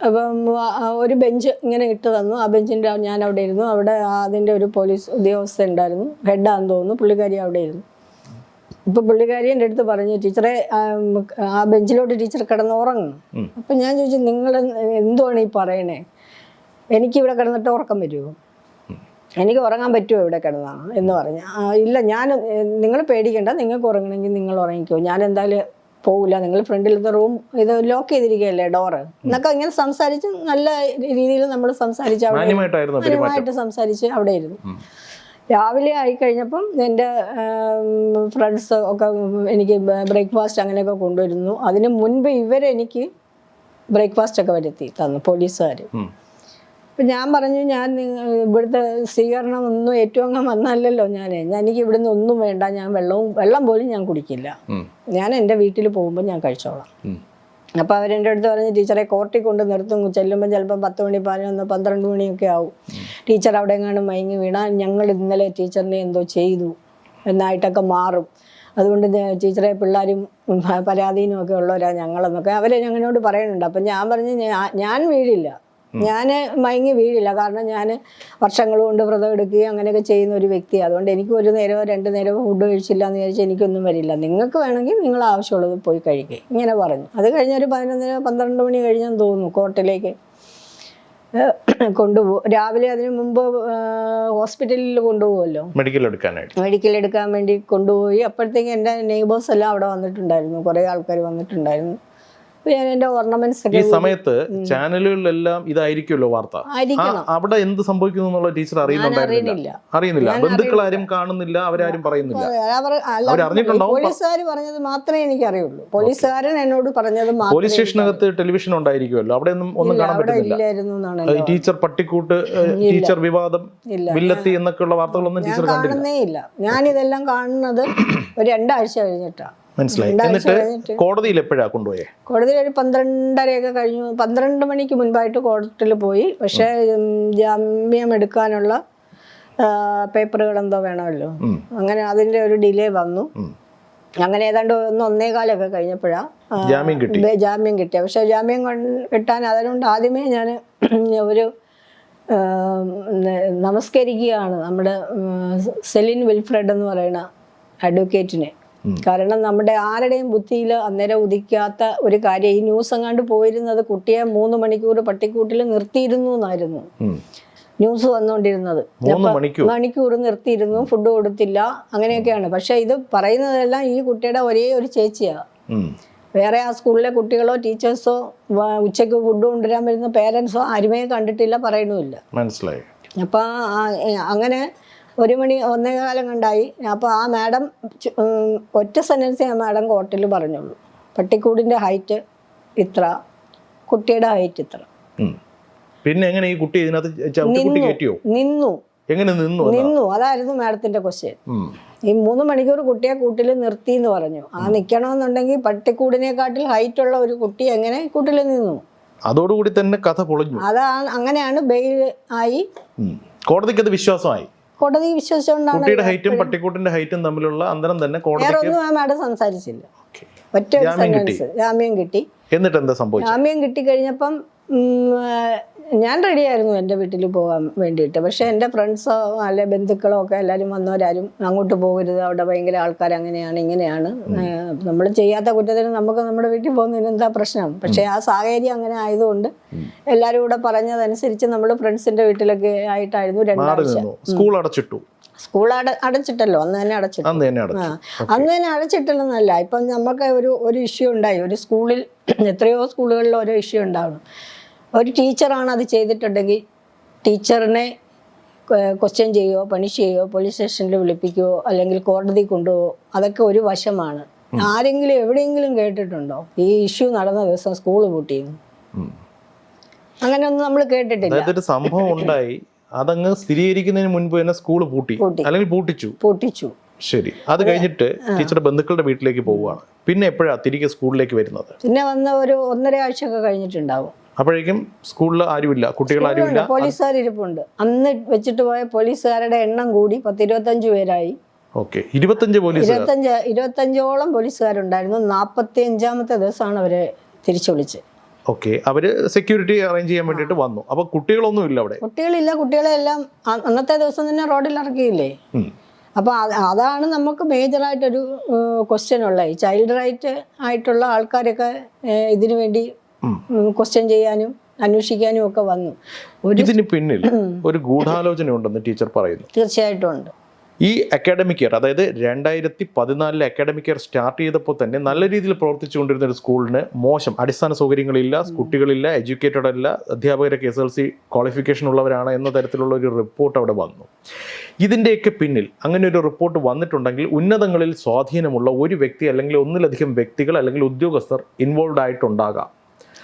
Speaker 2: അപ്പം ഒരു ബെഞ്ച് ഇങ്ങനെ ഇട്ട് തന്നു. ആ ബെഞ്ചിൻ്റെ ഞാൻ അവിടെ ഇരുന്നു. അവിടെ അതിൻ്റെ ഒരു പോലീസ് ഉദ്യോഗസ്ഥ ഉണ്ടായിരുന്നു, ഹെഡാന്ന് തോന്നുന്നു. പുള്ളിക്കാരി അവിടെ ഇരുന്നു. ഇപ്പം പുള്ളിക്കാരി എൻ്റെ അടുത്ത് പറഞ്ഞു, ടീച്ചറെ ആ ബെഞ്ചിലോട്ട് ടീച്ചർ കിടന്ന് ഉറങ്ങും. അപ്പം ഞാൻ ചോദിച്ചു, നിങ്ങൾ എന്തുവാണ് ഈ പറയണേ, എനിക്കിവിടെ കിടന്നിട്ട് ഉറക്കം വരുമോ, എനിക്ക് ഉറങ്ങാൻ പറ്റുമോ ഇവിടെ കിടന്നാണ് എന്ന് പറഞ്ഞു. ഇല്ല, നിങ്ങൾ പേടിക്കണ്ട, നിങ്ങൾക്ക് ഉറങ്ങണമെങ്കിൽ നിങ്ങൾ ഉറങ്ങിക്കോ, ഞാൻ എന്തായാലും പോകില്ല, നിങ്ങൾ ഫ്രണ്ടിലത്തെ റൂം ഇത് ലോക്ക് ചെയ്തിരിക്കുകയല്ലേ ഡോറ് എന്നൊക്കെ ഇങ്ങനെ സംസാരിച്ച് നല്ല രീതിയിൽ നമ്മൾ സംസാരിച്ച് മാന്യമായിട്ട് സംസാരിച്ച് അവിടെ ഇരുന്നു. രാവിലെ ആയിക്കഴിഞ്ഞപ്പം എൻ്റെ ഫ്രണ്ട്സ് ഒക്കെ എനിക്ക് ബ്രേക്ക്ഫാസ്റ്റ് അങ്ങനെയൊക്കെ കൊണ്ടുവരുന്നു. അതിന് മുൻപ് ഇവരെനിക്ക് ബ്രേക്ക്ഫാസ്റ്റ് ഒക്കെ വരുത്തി തന്നു പോലീസുകാർ. അപ്പം ഞാൻ പറഞ്ഞു, ഇവിടുത്തെ സ്വീകരണം ഒന്നും ഏറ്റവും അങ്ങ് വന്നല്ലല്ലോ എനിക്ക് ഇവിടുന്ന് ഒന്നും വേണ്ട, ഞാൻ വെള്ളം പോലും ഞാൻ കുടിക്കില്ല, ഞാൻ എൻ്റെ വീട്ടിൽ പോകുമ്പോൾ ഞാൻ കഴിച്ചോളാം. അപ്പോൾ അവരെൻ്റെ അടുത്ത് പറഞ്ഞ്, ടീച്ചറെ കോർട്ടിൽ കൊണ്ട് നിർത്തും, ചെല്ലുമ്പോൾ ചിലപ്പോൾ 10 മണി 11 12 മണിയൊക്കെ ആവും, ടീച്ചർ അവിടെ എങ്ങാനും മയങ്ങി വീണാൽ ഞങ്ങൾ ഇന്നലെ ടീച്ചറിനെ എന്തോ ചെയ്തു എന്നായിട്ടൊക്കെ മാറും, അതുകൊണ്ട് ടീച്ചറെ പിള്ളേരും പരാധീനം ഒക്കെ ഉള്ളവരാ ഞങ്ങളെന്നൊക്കെ അവരെ ഞങ്ങളോട് പറയുന്നുണ്ട്. അപ്പം ഞാൻ പറഞ്ഞു, ഞാൻ വീഴില്ല, ഞാൻ മയങ്ങി വീഴില്ല, കാരണം ഞാൻ വർഷങ്ങൾ കൊണ്ട് വ്രതം എടുക്കുകയും അങ്ങനെയൊക്കെ ചെയ്യുന്ന ഒരു വ്യക്തിയാണ്. അതുകൊണ്ട് എനിക്ക് 1 നേരമോ 2 നേരമോ ഫുഡ് കഴിച്ചില്ല എന്ന് വിചാരിച്ചാൽ എനിക്കൊന്നും വരില്ല, നിങ്ങൾക്ക് വേണമെങ്കിൽ നിങ്ങൾ ആവശ്യമുള്ളത് പോയി കഴിക്കുക, ഇങ്ങനെ പറഞ്ഞു. അത് കഴിഞ്ഞൊരു 11 12 മണി കഴിഞ്ഞെന്ന് തോന്നുന്നു കോർട്ടിലേക്ക് കൊണ്ടുപോകും. രാവിലെ അതിന് മുമ്പ് ഹോസ്പിറ്റലിൽ കൊണ്ടുപോകുമല്ലോ, മെഡിക്കൽ എടുക്കാൻ വേണ്ടി കൊണ്ടുപോയി. അപ്പോഴത്തേക്ക് എൻ്റെ നെയ്ബേഴ്സ് എല്ലാം അവിടെ വന്നിട്ടുണ്ടായിരുന്നു, കുറേ ആൾക്കാർ വന്നിട്ടുണ്ടായിരുന്നു. ഞാൻ എൻ്റെ ഓർണമെന്റ്സ് ഒക്കെ
Speaker 1: ഈ സമയത്ത് ചാനലുകളിലെല്ലാം ഇതായിരിക്കുമല്ലോ വാർത്ത, അവിടെ എന്ത് സംഭവിക്കുന്നു എന്നുള്ള ടീച്ചർ അറിയുന്നില്ല, ബന്ധുക്കളാരും കാണുന്നില്ല, അവരാരും പറയുന്നില്ല.
Speaker 2: പോലീസുകാർ പറഞ്ഞത് മാത്രമേ എനിക്ക് അറിയുള്ളൂ, പോലീസുകാരൻ എന്നോട് പറഞ്ഞത്.
Speaker 1: പോലീസ് സ്റ്റേഷനകത്ത് ടെലിവിഷൻ ഉണ്ടായിരിക്കുമല്ലോ, അവിടെ ഒന്നും കാണാൻ പറ്റുന്നില്ല. ടീച്ചർ പട്ടിക്കൂട്ട്, ടീച്ചർ വിവാദം, വില്ലത്തി എന്നൊക്കെയുള്ള വാർത്തകളൊന്നും ടീച്ചർ
Speaker 2: കാണുന്നേ ഇല്ല. ഞാനിതെല്ലാം കാണുന്നത് ഒരു 2 ആഴ്ച കഴിഞ്ഞിട്ടാണ്.
Speaker 1: മനസ്സിലായി. എന്നിട്ട് കോടതിയിൽ എപ്പോഴാണ് കൊണ്ടുപോയേ?
Speaker 2: കോടതിയിൽ ഒരു 12:30 കഴിഞ്ഞു, 12 മണിക്ക് മുൻപായിട്ട് കോടതിയിൽ പോയി. പക്ഷേ ജാമ്യം എടുക്കാനുള്ള പേപ്പറുകൾ എന്തോ വേണമല്ലോ, അങ്ങനെ അതിൻ്റെ ഒരു ഡിലേ വന്നു. അങ്ങനെ ഏതാണ്ട് 1-1:15 കഴിഞ്ഞപ്പോഴാണ് ജാമ്യം കിട്ടിയത്. പക്ഷേ ജാമ്യം കിട്ടാൻ അതിനുണ്ട് ആദ്യമേ ഞാൻ ഒരു നമസ്കരിക്കുകയാണ് നമ്മുടെ സെലിൻ വിൽഫ്രഡ് എന്ന് പറയുന്ന അഡ്വക്കേറ്റിനെ. കാരണം നമ്മുടെ ആരുടെയും ബുദ്ധിയിൽ അന്നേരം ഉദിക്കാത്ത ഒരു കാര്യം, ഈ ന്യൂസ് എങ്ങാണ്ട് പോയിരുന്നത് കുട്ടിയെ 3 മണിക്കൂർ പട്ടിക്കൂട്ടിൽ നിർത്തിയിരുന്നു എന്നായിരുന്നു ന്യൂസ് വന്നുകൊണ്ടിരുന്നത്. മണിക്കൂർ നിർത്തിയിരുന്നു, ഫുഡ് കൊടുത്തില്ല, അങ്ങനെയൊക്കെയാണ്. പക്ഷെ ഇത് പറയുന്നതെല്ലാം ഈ കുട്ടിയുടെ ഒരേ ഒരു ചേച്ചിയാണ്. വേറെ ആ സ്കൂളിലെ കുട്ടികളോ ടീച്ചേഴ്സോ ഉച്ചയ്ക്ക് ഫുഡ് കൊണ്ടുവരാൻ വരുന്ന പേരൻസോ ആരുമേ കണ്ടിട്ടില്ല, പറയണമില്ല.
Speaker 1: മനസ്സിലായി.
Speaker 2: അപ്പം അങ്ങനെ 1 മണി 1:15 കണ്ടായി. അപ്പോൾ ആ മാഡം ഒറ്റ സെൻറ്റൻസേ ആ മാഡം കോർട്ടിൽ പറഞ്ഞുള്ളൂ, പട്ടിക്കൂടിൻ്റെ ഹൈറ്റ് ഇത്ര, കുട്ടിയുടെ ഹൈറ്റ് ഇത്ര.
Speaker 1: പിന്നെ എങ്ങനെ ഈ കുട്ടി
Speaker 2: നിന്നു അതായിരുന്നു മാഡത്തിന്റെ ക്വസ്റ്റ്യൻ. ഈ 3 മണിക്കൂർ കുട്ടിയെ കൂട്ടിൽ നിർത്തി എന്ന് പറഞ്ഞു. ആ നിൽക്കണമെന്നുണ്ടെങ്കിൽ പട്ടിക്കൂടിനെക്കാട്ടിൽ ഹൈറ്റ് ഉള്ള ഒരു കുട്ടി എങ്ങനെ കൂട്ടിൽ നിന്നു?
Speaker 1: അതോടുകൂടി തന്നെ കഥ പൊളിഞ്ഞു.
Speaker 2: അങ്ങനെയാണ് ബെയിൽ ആയി.
Speaker 1: കോടതിക്ക് അത് വിശ്വാസമായി.
Speaker 2: കോടതി വിശ്വസിച്ചുകൊണ്ടാണ്
Speaker 1: കുട്ടിയുടെ ഹൈറ്റും പട്ടിക്കൂട്ടിന്റെ ഹൈറ്റും തമ്മിലുള്ള അന്തരം തന്നെ
Speaker 2: വേറൊന്നും ആ മാഡം സംസാരിച്ചില്ല. ഒറ്റ സെന്റൻസ് ജാമ്യം കിട്ടി.
Speaker 1: എന്നിട്ട് എന്താ സംഭവിച്ചത്?
Speaker 2: ജാമ്യം കിട്ടിക്കഴിഞ്ഞപ്പം ഞാൻ റെഡിയായിരുന്നു എൻ്റെ വീട്ടിൽ പോകാൻ വേണ്ടിയിട്ട്. പക്ഷേ എൻ്റെ ഫ്രണ്ട്സോ അല്ലെ ബന്ധുക്കളോ ഒക്കെ എല്ലാവരും വന്നവരാരും അങ്ങോട്ട് പോകരുത്, അവിടെ ഭയങ്കര ആൾക്കാർ, അങ്ങനെയാണ് ഇങ്ങനെയാണ്, നമ്മൾ ചെയ്യാത്ത കുറ്റത്തിന് നമുക്ക് നമ്മുടെ വീട്ടിൽ പോകുന്നതിന് എന്താ പ്രശ്നം? പക്ഷേ ആ സാഹചര്യം അങ്ങനെ ആയതുകൊണ്ട് എല്ലാവരും കൂടെ പറഞ്ഞതനുസരിച്ച് നമ്മൾ ഫ്രണ്ട്സിൻ്റെ വീട്ടിലൊക്കെ ആയിട്ടായിരുന്നു 2 ആഴ്ച. സ്കൂൾ അടച്ചിട്ടല്ലോ, അന്ന് തന്നെ അടച്ചിട്ടു. അന്ന് തന്നെ അടച്ചിട്ടില്ലെന്നല്ല, ഇപ്പം നമുക്ക് ഒരു ഇഷ്യൂ ഉണ്ടായി. ഒരു സ്കൂളിൽ എത്രയോ സ്കൂളുകളിൽ ഓരോ ഇഷ്യൂ ഉണ്ടാവണം. ഒരു ടീച്ചറാണ് അത് ചെയ്തിട്ടുണ്ടെങ്കിൽ ടീച്ചറിനെ ക്വസ്റ്റ്യൻ ചെയ്യുകയോ പണിഷ് ചെയ്യുകയോ പോലീസ് സ്റ്റേഷനിൽ വിളിപ്പിക്കുകയോ അല്ലെങ്കിൽ കോടതി കൊണ്ടുപോകുമോ, അതൊക്കെ ഒരു വശമാണ്. ആരെങ്കിലും എവിടെയെങ്കിലും കേട്ടിട്ടുണ്ടോ ഈ ഇഷ്യൂ നടന്ന ദിവസം സ്കൂൾ പൂട്ടിയിരുന്നു? അങ്ങനെയൊന്നും നമ്മൾ കേട്ടിട്ടില്ല.
Speaker 1: സംഭവം ഉണ്ടായി, അതങ്ങ് സ്ഥിരീകരിക്കുന്നതിന് മുൻപ് തന്നെ സ്കൂൾ പൂട്ടി അല്ലെങ്കിൽ പൂട്ടിച്ചു. ശരി. അത് കഴിഞ്ഞിട്ട് ടീച്ചറുടെ ബന്ധുക്കളുടെ വീട്ടിലേക്ക് പോവുകയാണ്. പിന്നെ എപ്പോഴാണ് തിരികെ സ്കൂളിലേക്ക് വരുന്നത്?
Speaker 2: പിന്നെ വന്ന ഒരു 1.5 ആഴ്ചയൊക്കെ കഴിഞ്ഞിട്ടുണ്ടാവും.
Speaker 1: അപ്പോഴേക്കും സ്കൂളിൽ ആരുമില്ല, കുട്ടികൾ ആരുമില്ല,
Speaker 2: പോലീസുകാർ ഇരിപ്പുണ്ട്. അന്ന് വെച്ചിട്ട് പോയ പോലീസുകാരുടെ എണ്ണം കൂടി 10-25 പേരായി. 25ഓളം പോലീസുകാരുണ്ടായിരുന്നു. 45ാമത്തെ ദിവസമാണ് അവരെ തിരിച്ചു വിളിച്ചത്.
Speaker 1: അവര് സെക്യൂരിറ്റി അറേഞ്ച് ചെയ്യാൻ വേണ്ടിട്ട് വന്നു. അപ്പൊ കുട്ടികളൊന്നും ഇല്ല അവിടെ?
Speaker 2: കുട്ടികളില്ല. കുട്ടികളെല്ലാം അന്നത്തെ ദിവസം തന്നെ റോഡിൽ ഇറക്കിയില്ലേ. അപ്പൊ അതാണ് നമുക്ക് മേജറായിട്ടൊരു ക്വസ്റ്റ്യൻ ഉള്ളത്. ചൈൽഡ് റൈറ്റ് ആയിട്ടുള്ള ആൾക്കാരൊക്കെ ഇതിനു വേണ്ടി ക്വസ്റ്റ്യൻ ചെയ്യാനും അന്വേഷിക്കാനും ഒക്കെ വന്നു.
Speaker 1: ഇതിന് പിന്നിൽ ഒരു ഗൂഢാലോചന ഉണ്ടെന്ന് ടീച്ചർ പറയുന്നു.
Speaker 2: തീർച്ചയായിട്ടും ഉണ്ട്.
Speaker 1: ഈ അക്കാഡമിക് ഇയർ, അതായത് 2014 അക്കാഡമിക് ഇയർ സ്റ്റാർട്ട് ചെയ്തപ്പോൾ തന്നെ നല്ല രീതിയിൽ പ്രവർത്തിച്ചുകൊണ്ടിരുന്ന ഒരു സ്കൂളിന് മോശം അടിസ്ഥാന സൗകര്യങ്ങളില്ല, കുട്ടികളില്ല, എഡ്യൂക്കേറ്റഡ് അല്ല, അധ്യാപകരൊക്കെ SLC ക്വാളിഫിക്കേഷൻ ഉള്ളവരാണ് എന്ന തരത്തിലുള്ള ഒരു റിപ്പോർട്ട് അവിടെ വന്നു. ഇതിൻ്റെയൊക്കെ പിന്നിൽ അങ്ങനെ ഒരു റിപ്പോർട്ട് വന്നിട്ടുണ്ടെങ്കിൽ ഉന്നതങ്ങളിൽ സ്വാധീനമുള്ള ഒരു വ്യക്തി അല്ലെങ്കിൽ ഒന്നിലധികം വ്യക്തികൾ അല്ലെങ്കിൽ ഉദ്യോഗസ്ഥർ ഇൻവോൾവ് ആയിട്ടുണ്ടാകാം.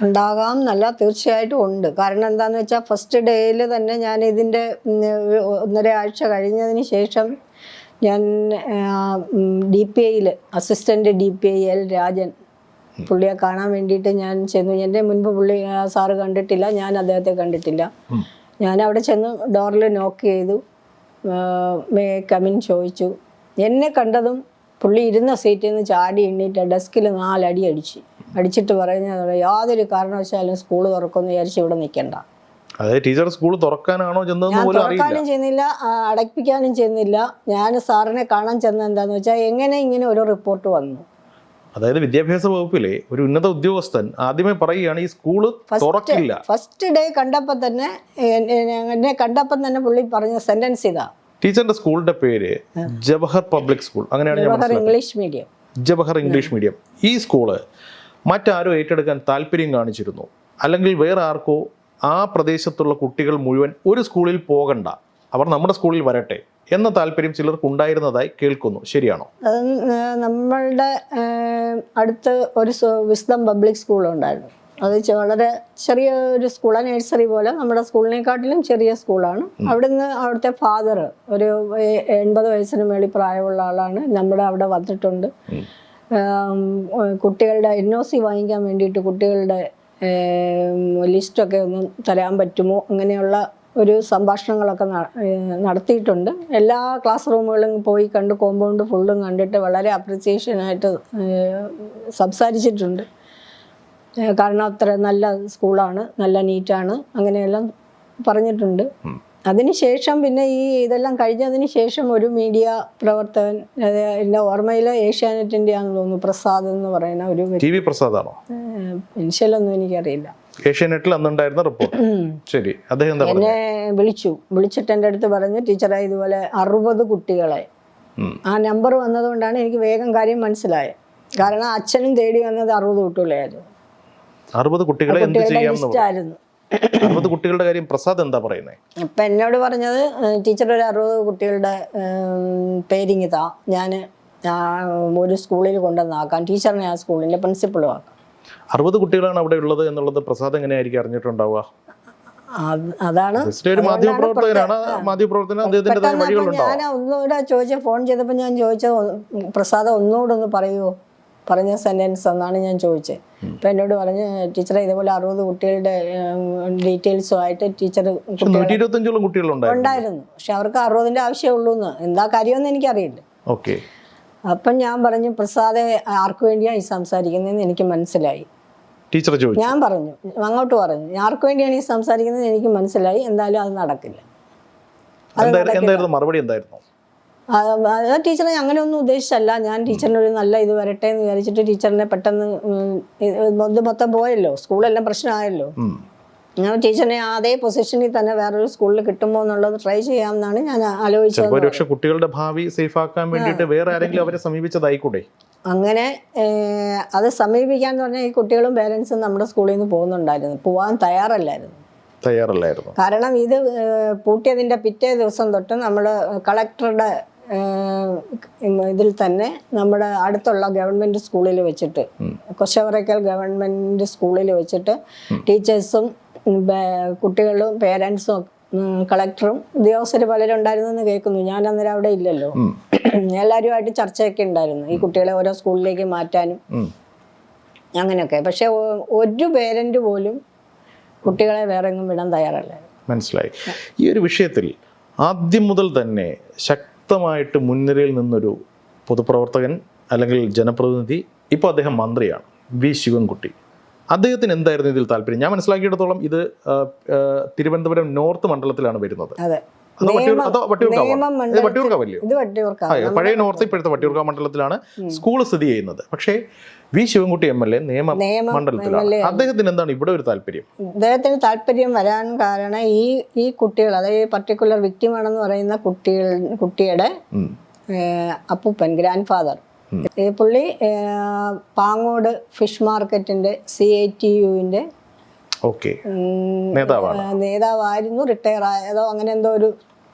Speaker 2: ഉണ്ടാകാം എന്നല്ല, തീർച്ചയായിട്ടും ഉണ്ട്. കാരണം എന്താണെന്ന് വെച്ചാൽ ഫസ്റ്റ് ഡേയിൽ തന്നെ ഞാൻ ഇതിൻ്റെ 1.5 ആഴ്ച കഴിഞ്ഞതിന് ശേഷം ഞാൻ DPIയിൽ അസിസ്റ്റൻ്റ് DPI L രാജൻ പുള്ളിയെ കാണാൻ വേണ്ടിയിട്ട് ഞാൻ ചെന്നു. എൻ്റെ മുൻപ് പുള്ളി സാറ് കണ്ടിട്ടില്ല, ഞാൻ അദ്ദേഹത്തെ കണ്ടിട്ടില്ല. ഞാൻ അവിടെ ചെന്ന് ഡോറിൽ നോക്ക് ചെയ്തു, മേ കമിൻ ചോദിച്ചു. എന്നെ കണ്ടതും പുള്ളി ഇരുന്ന സീറ്റിൽ നിന്ന് ചാടി എണ്ണീട്ട് ഡെസ്കിൽ 4 അടി അടിച്ചിട്ട് പറയുന്നത്, യാതൊരു കാരണവശാലും സ്കൂൾ തുറക്കുമെന്ന് വിചാരിച്ച് ഇവിടെ നിൽക്കണ്ട.
Speaker 1: അതായത് ടീച്ചർ സ്കൂൾ തുറക്കാനാണോ ചെന്നതെന്ന്
Speaker 2: ഞാൻ
Speaker 1: പോലും
Speaker 2: തുറക്കാനും
Speaker 1: അറിയില്ല.
Speaker 2: ചെയ്യുന്നില്ല, അടയ്പ്പിക്കാനും ചെയ്യുന്നില്ല. ഞാൻ സാറിനെ കാണാൻ ചെന്ന എന്താന്ന് വെച്ചാൽ എങ്ങനെ ഇങ്ങനെ ഒരു റിപ്പോർട്ട് വന്നു.
Speaker 1: അതായത് വിദ്യാഭ്യാസ വകുപ്പിലെ ഒരു ഉന്നത ഉദ്യോഗസ്ഥൻ ആദ്യമേ പറയുകയാണ് ഈ സ്കൂള് തുറക്കില്ല.
Speaker 2: ഫസ്റ്റ് ഡേ കണ്ടപ്പോൾ തന്നെ എന്നെ കണ്ടപ്പം തന്നെ പുള്ളി പറഞ്ഞ സെന്റൻസ് ഇതാ.
Speaker 1: ടീച്ചറിന്റെ സ്കൂളിന്റെ പേര് ജവഹർ പബ്ലിക് സ്കൂൾ, അങ്ങനെയാണ് ഞാൻ മനസ്സിലാക്കുന്നത്.
Speaker 2: English medium.
Speaker 1: Jawahar English medium. ഈ സ്കൂള് മറ്റാരോ ഏറ്റെടുക്കാൻ താല്പര്യം കാണിച്ചിരുന്നു, അല്ലെങ്കിൽ വേറെ ആർക്കോ ആ പ്രദേശത്തുള്ള കുട്ടികൾ മുഴുവൻ ഒരു സ്കൂളിൽ പോകണ്ട, അവർ നമ്മുടെ സ്കൂളിൽ വരട്ടെ എന്ന താല്പര്യം ചിലർക്ക് ഉണ്ടായിരുന്നതായി കേൾക്കുന്നു. ശരിയാണോ?
Speaker 2: അത് നമ്മളുടെ അടുത്ത് ഒരു വിസ്ഡം പബ്ലിക് സ്കൂളുണ്ടായിരുന്നു. അത് വളരെ ചെറിയ ഒരു സ്കൂളാണ്, നഴ്സറി പോലെ, നമ്മുടെ സ്കൂളിനെക്കാട്ടിലും ചെറിയ സ്കൂളാണ്. അവിടുന്ന് അവിടുത്തെ ഫാദർ ഒരു 80 വയസ്സിന് മേളിൽ പ്രായമുള്ള ആളാണ്, നമ്മുടെ അവിടെ വന്നിട്ടുണ്ട്. കുട്ടികളുടെ NOC വാങ്ങിക്കാൻ വേണ്ടിയിട്ട് കുട്ടികളുടെ ലിസ്റ്റൊക്കെ ഒന്ന് തരാൻ പറ്റുമോ, അങ്ങനെയുള്ള ഒരു സംഭാഷണങ്ങളൊക്കെ നടത്തിയിട്ടുണ്ട്. എല്ലാ ക്ലാസ് റൂമുകളും പോയി കണ്ട് കോമ്പൗണ്ട് ഫുള്ളും കണ്ടിട്ട് വളരെ അപ്രിസിയേഷനായിട്ട് സംസാരിച്ചിട്ടുണ്ട്. കാരണം അത്ര നല്ല സ്കൂളാണ്, നല്ല നീറ്റാണ്, അങ്ങനെയെല്ലാം പറഞ്ഞിട്ടുണ്ട്. അതിനുശേഷം പിന്നെ ഇതെല്ലാം കഴിഞ്ഞതിന് ശേഷം ഒരു മീഡിയ പ്രവർത്തകൻ, എൻ്റെ ഓർമ്മയിൽ ഏഷ്യാനെറ്റിൻ്റെ ആണെന്ന് തോന്നുന്നു, പ്രസാദ് എന്ന് പറയുന്ന ഒരു
Speaker 1: TV പ്രസാദാണോ?
Speaker 2: ഇൻഷ്യലൊന്നും എനിക്കറിയില്ല.
Speaker 1: ഏഷ്യാനെറ്റിൽ അന്നുണ്ടായിരുന്ന റിപ്പോർട്ട്. ശരി, അദ്ദേഹം
Speaker 2: എന്നെ വിളിച്ചിട്ട് എൻ്റെ അടുത്ത് പറഞ്ഞു, ടീച്ചറെ ഇതുപോലെ 60 കുട്ടികളെ, ആ നമ്പർ വന്നതുകൊണ്ടാണ് എനിക്ക് വേഗം കാര്യം മനസ്സിലായത്. കാരണം അച്ഛനും തേടി വന്നത് 60 കുട്ടികളായിരുന്നു.
Speaker 1: 60 കുട്ടികളെ എന്ത് ചെയ്യാമെന്ന് 60 കുട്ടികളുടെ കാര്യം പ്രസാദ് എന്താ പറയുന്നത്?
Speaker 2: അപ്പം എന്നോട് പറഞ്ഞത്, ടീച്ചർ ഒരു 60 കുട്ടികളുടെ പേരിങ്ങിതാ, ഞാൻ ഒരു സ്കൂളിൽ കൊണ്ടുവന്നാക്കാം, ടീച്ചറിനെ ആ സ്കൂളിൻ്റെ പ്രിൻസിപ്പളും ആക്കാം.
Speaker 1: 60 കുട്ടികളാണ് അവിടെ ഉള്ളത് എന്നുള്ളത് പ്രസാദ് എങ്ങനെയായിരിക്കും അറിഞ്ഞിട്ടുണ്ടാവുക?
Speaker 2: അതാണ്
Speaker 1: ഒരു മാധ്യമപ്രവർത്തകനാണ്, മാധ്യമപ്രവർത്തകൻ അദ്ദേഹത്തിൻ്റെതായ വഴികളുണ്ടാവും.
Speaker 2: ഞാൻ ഒന്നുകൂടെ ഫോൺ ചെയ്തപ്പോൾ ഞാൻ ചോദിച്ചത്, പ്രസാദ് ഒന്നുകൂടെ ഒന്ന് പറയുമോ, പറഞ്ഞ സെൻറ്റൻസ് എന്നാണ് ഞാൻ ചോദിച്ചത്. അപ്പം എന്നോട് പറഞ്ഞ്, ടീച്ചറെ ഇതേപോലെ 60 കുട്ടികളുടെ ഡീറ്റെയിൽസുമായിട്ട് ടീച്ചർ
Speaker 1: 125 കുട്ടികളുണ്ടായിരുന്നു.
Speaker 2: പക്ഷെ അവർക്ക് 60ൻ്റെ ആവശ്യമുള്ളൂ എന്ന്, എന്താ കാര്യമെന്ന് എനിക്കറിയില്ല.
Speaker 1: ഓക്കെ.
Speaker 2: അപ്പം ഞാൻ പറഞ്ഞു, പ്രസാദെ ആർക്ക് വേണ്ടിയാണ് ഈ സംസാരിക്കുന്നതെന്ന് എനിക്ക് മനസ്സിലായി.
Speaker 1: ടീച്ചർ ചോദിച്ചു.
Speaker 2: ഞാൻ പറഞ്ഞു, അങ്ങോട്ട് പറഞ്ഞു, ആർക്ക് വേണ്ടിയാണ് ഈ സംസാരിക്കുന്നത് എനിക്ക് മനസ്സിലായി, എന്തായാലും അത് നടക്കില്ല.
Speaker 1: എന്തായിരുന്നു മറുപടി? എന്തായിരുന്നു?
Speaker 2: ടീച്ചറെ അങ്ങനെ ഒന്നും ഉദ്ദേശിച്ചല്ല, ഞാൻ ടീച്ചറിന് ഒരു നല്ല ഇത് വരട്ടെ എന്ന് വിചാരിച്ചിട്ട് ടീച്ചറിനെ പെട്ടെന്ന് ഇത് മൊത്തം പോയല്ലോ, സ്കൂളെല്ലാം പ്രശ്നമായല്ലോ, ഞാൻ ടീച്ചറിനെ അതേ പൊസിഷനിൽ തന്നെ വേറൊരു സ്കൂളിൽ കിട്ടുമോ എന്നുള്ളത് ട്രൈ ചെയ്യാമെന്നാണ് ഞാൻ ആലോചിച്ചത്.
Speaker 1: ഒരുപക്ഷെ കുട്ടികളുടെ ഭാവി സേഫ് ആക്കാൻ വേണ്ടിയിട്ട് വേറെ ആരെങ്കിലും അവരെ സമീപിച്ചതായിക്കൂടെ?
Speaker 2: അങ്ങനെ അത് സമീപിക്കാന്ന് പറഞ്ഞാൽ ഈ കുട്ടികളും പേരൻസും നമ്മുടെ സ്കൂളിൽ നിന്ന് പോകാൻ തയ്യാറല്ലായിരുന്നു. കാരണം ഇത് പൂട്ടിയതിൻ്റെ പിറ്റേ ദിവസം തൊട്ട് നമ്മൾ കളക്ടറുടെ ഇതിൽ തന്നെ നമ്മുടെ അടുത്തുള്ള ഗവൺമെൻറ് സ്കൂളിൽ വെച്ചിട്ട്, കൊശവറയ്ക്കൽ ഗവൺമെൻറ് സ്കൂളിൽ വെച്ചിട്ട് ടീച്ചേഴ്സും കുട്ടികളും പേരൻസും കളക്ടറും ഉദ്യോഗസ്ഥർ പലരും ഉണ്ടായിരുന്നെന്ന് കേൾക്കുന്നു. ഞാൻ അന്നേരം അവിടെ ഇല്ലല്ലോ. എല്ലാവരുമായിട്ട് ചർച്ചയൊക്കെ ഉണ്ടായിരുന്നു, ഈ കുട്ടികളെ ഓരോ സ്കൂളിലേക്ക് മാറ്റാനും അങ്ങനെയൊക്കെ. പക്ഷെ ഒരു പേരൻ്റ് പോലും കുട്ടികളെ വേറെ എങ്ങും വിടാൻ തയ്യാറല്ല.
Speaker 1: മനസ്സിലായി. ഈ ഒരു വിഷയത്തിൽ ആദ്യം മുതൽ തന്നെ ശക്തമായിട്ട് മുൻനിരയിൽ നിന്നൊരു പൊതുപ്രവർത്തകൻ അല്ലെങ്കിൽ ജനപ്രതിനിധി, ഇപ്പോൾ അദ്ദേഹം മന്ത്രിയാണ്, വി ശിവൻകുട്ടി. അദ്ദേഹത്തിന് എന്തായിരുന്നു ഇതിൽ താല്പര്യം? ഞാൻ മനസ്സിലാക്കിയിടത്തോളം ഇത് തിരുവനന്തപുരം നോർത്ത് മണ്ഡലത്തിലാണ് വരുന്നത്. പഴയ നോർത്ത്, ഇപ്പോഴത്തെ വട്ടിയൂർക്കാവ് മണ്ഡലത്തിലാണ് സ്കൂൾ സ്ഥിതി ചെയ്യുന്നത്. പക്ഷേ വി ശിവൻകുട്ടി MLA നിയമമണ്ഡലത്തിലാണ്. അദ്ദേഹത്തിന് എന്താണ് ഇവിടെ ഒരു താല്പര്യം?
Speaker 2: അദ്ദേഹത്തിന് താല്പര്യം വരാൻ കാരണം ഈ കുട്ടികൾ, അതായത് പർട്ടിക്കുലർ വിക്ടിമാണെന്ന് പറയുന്ന കുട്ടിയുടെ അപ്പൂപ്പൻ, ഗ്രാൻഡ് ഫാദർ, പുള്ളി പാങ്ങോട് ഫിഷ് മാർക്കറ്റിന്റെ CITUവിന്റെ നേതാവായിരുന്നു, റിട്ടയർ ആയതോ അങ്ങനെ എന്തോ ഒരു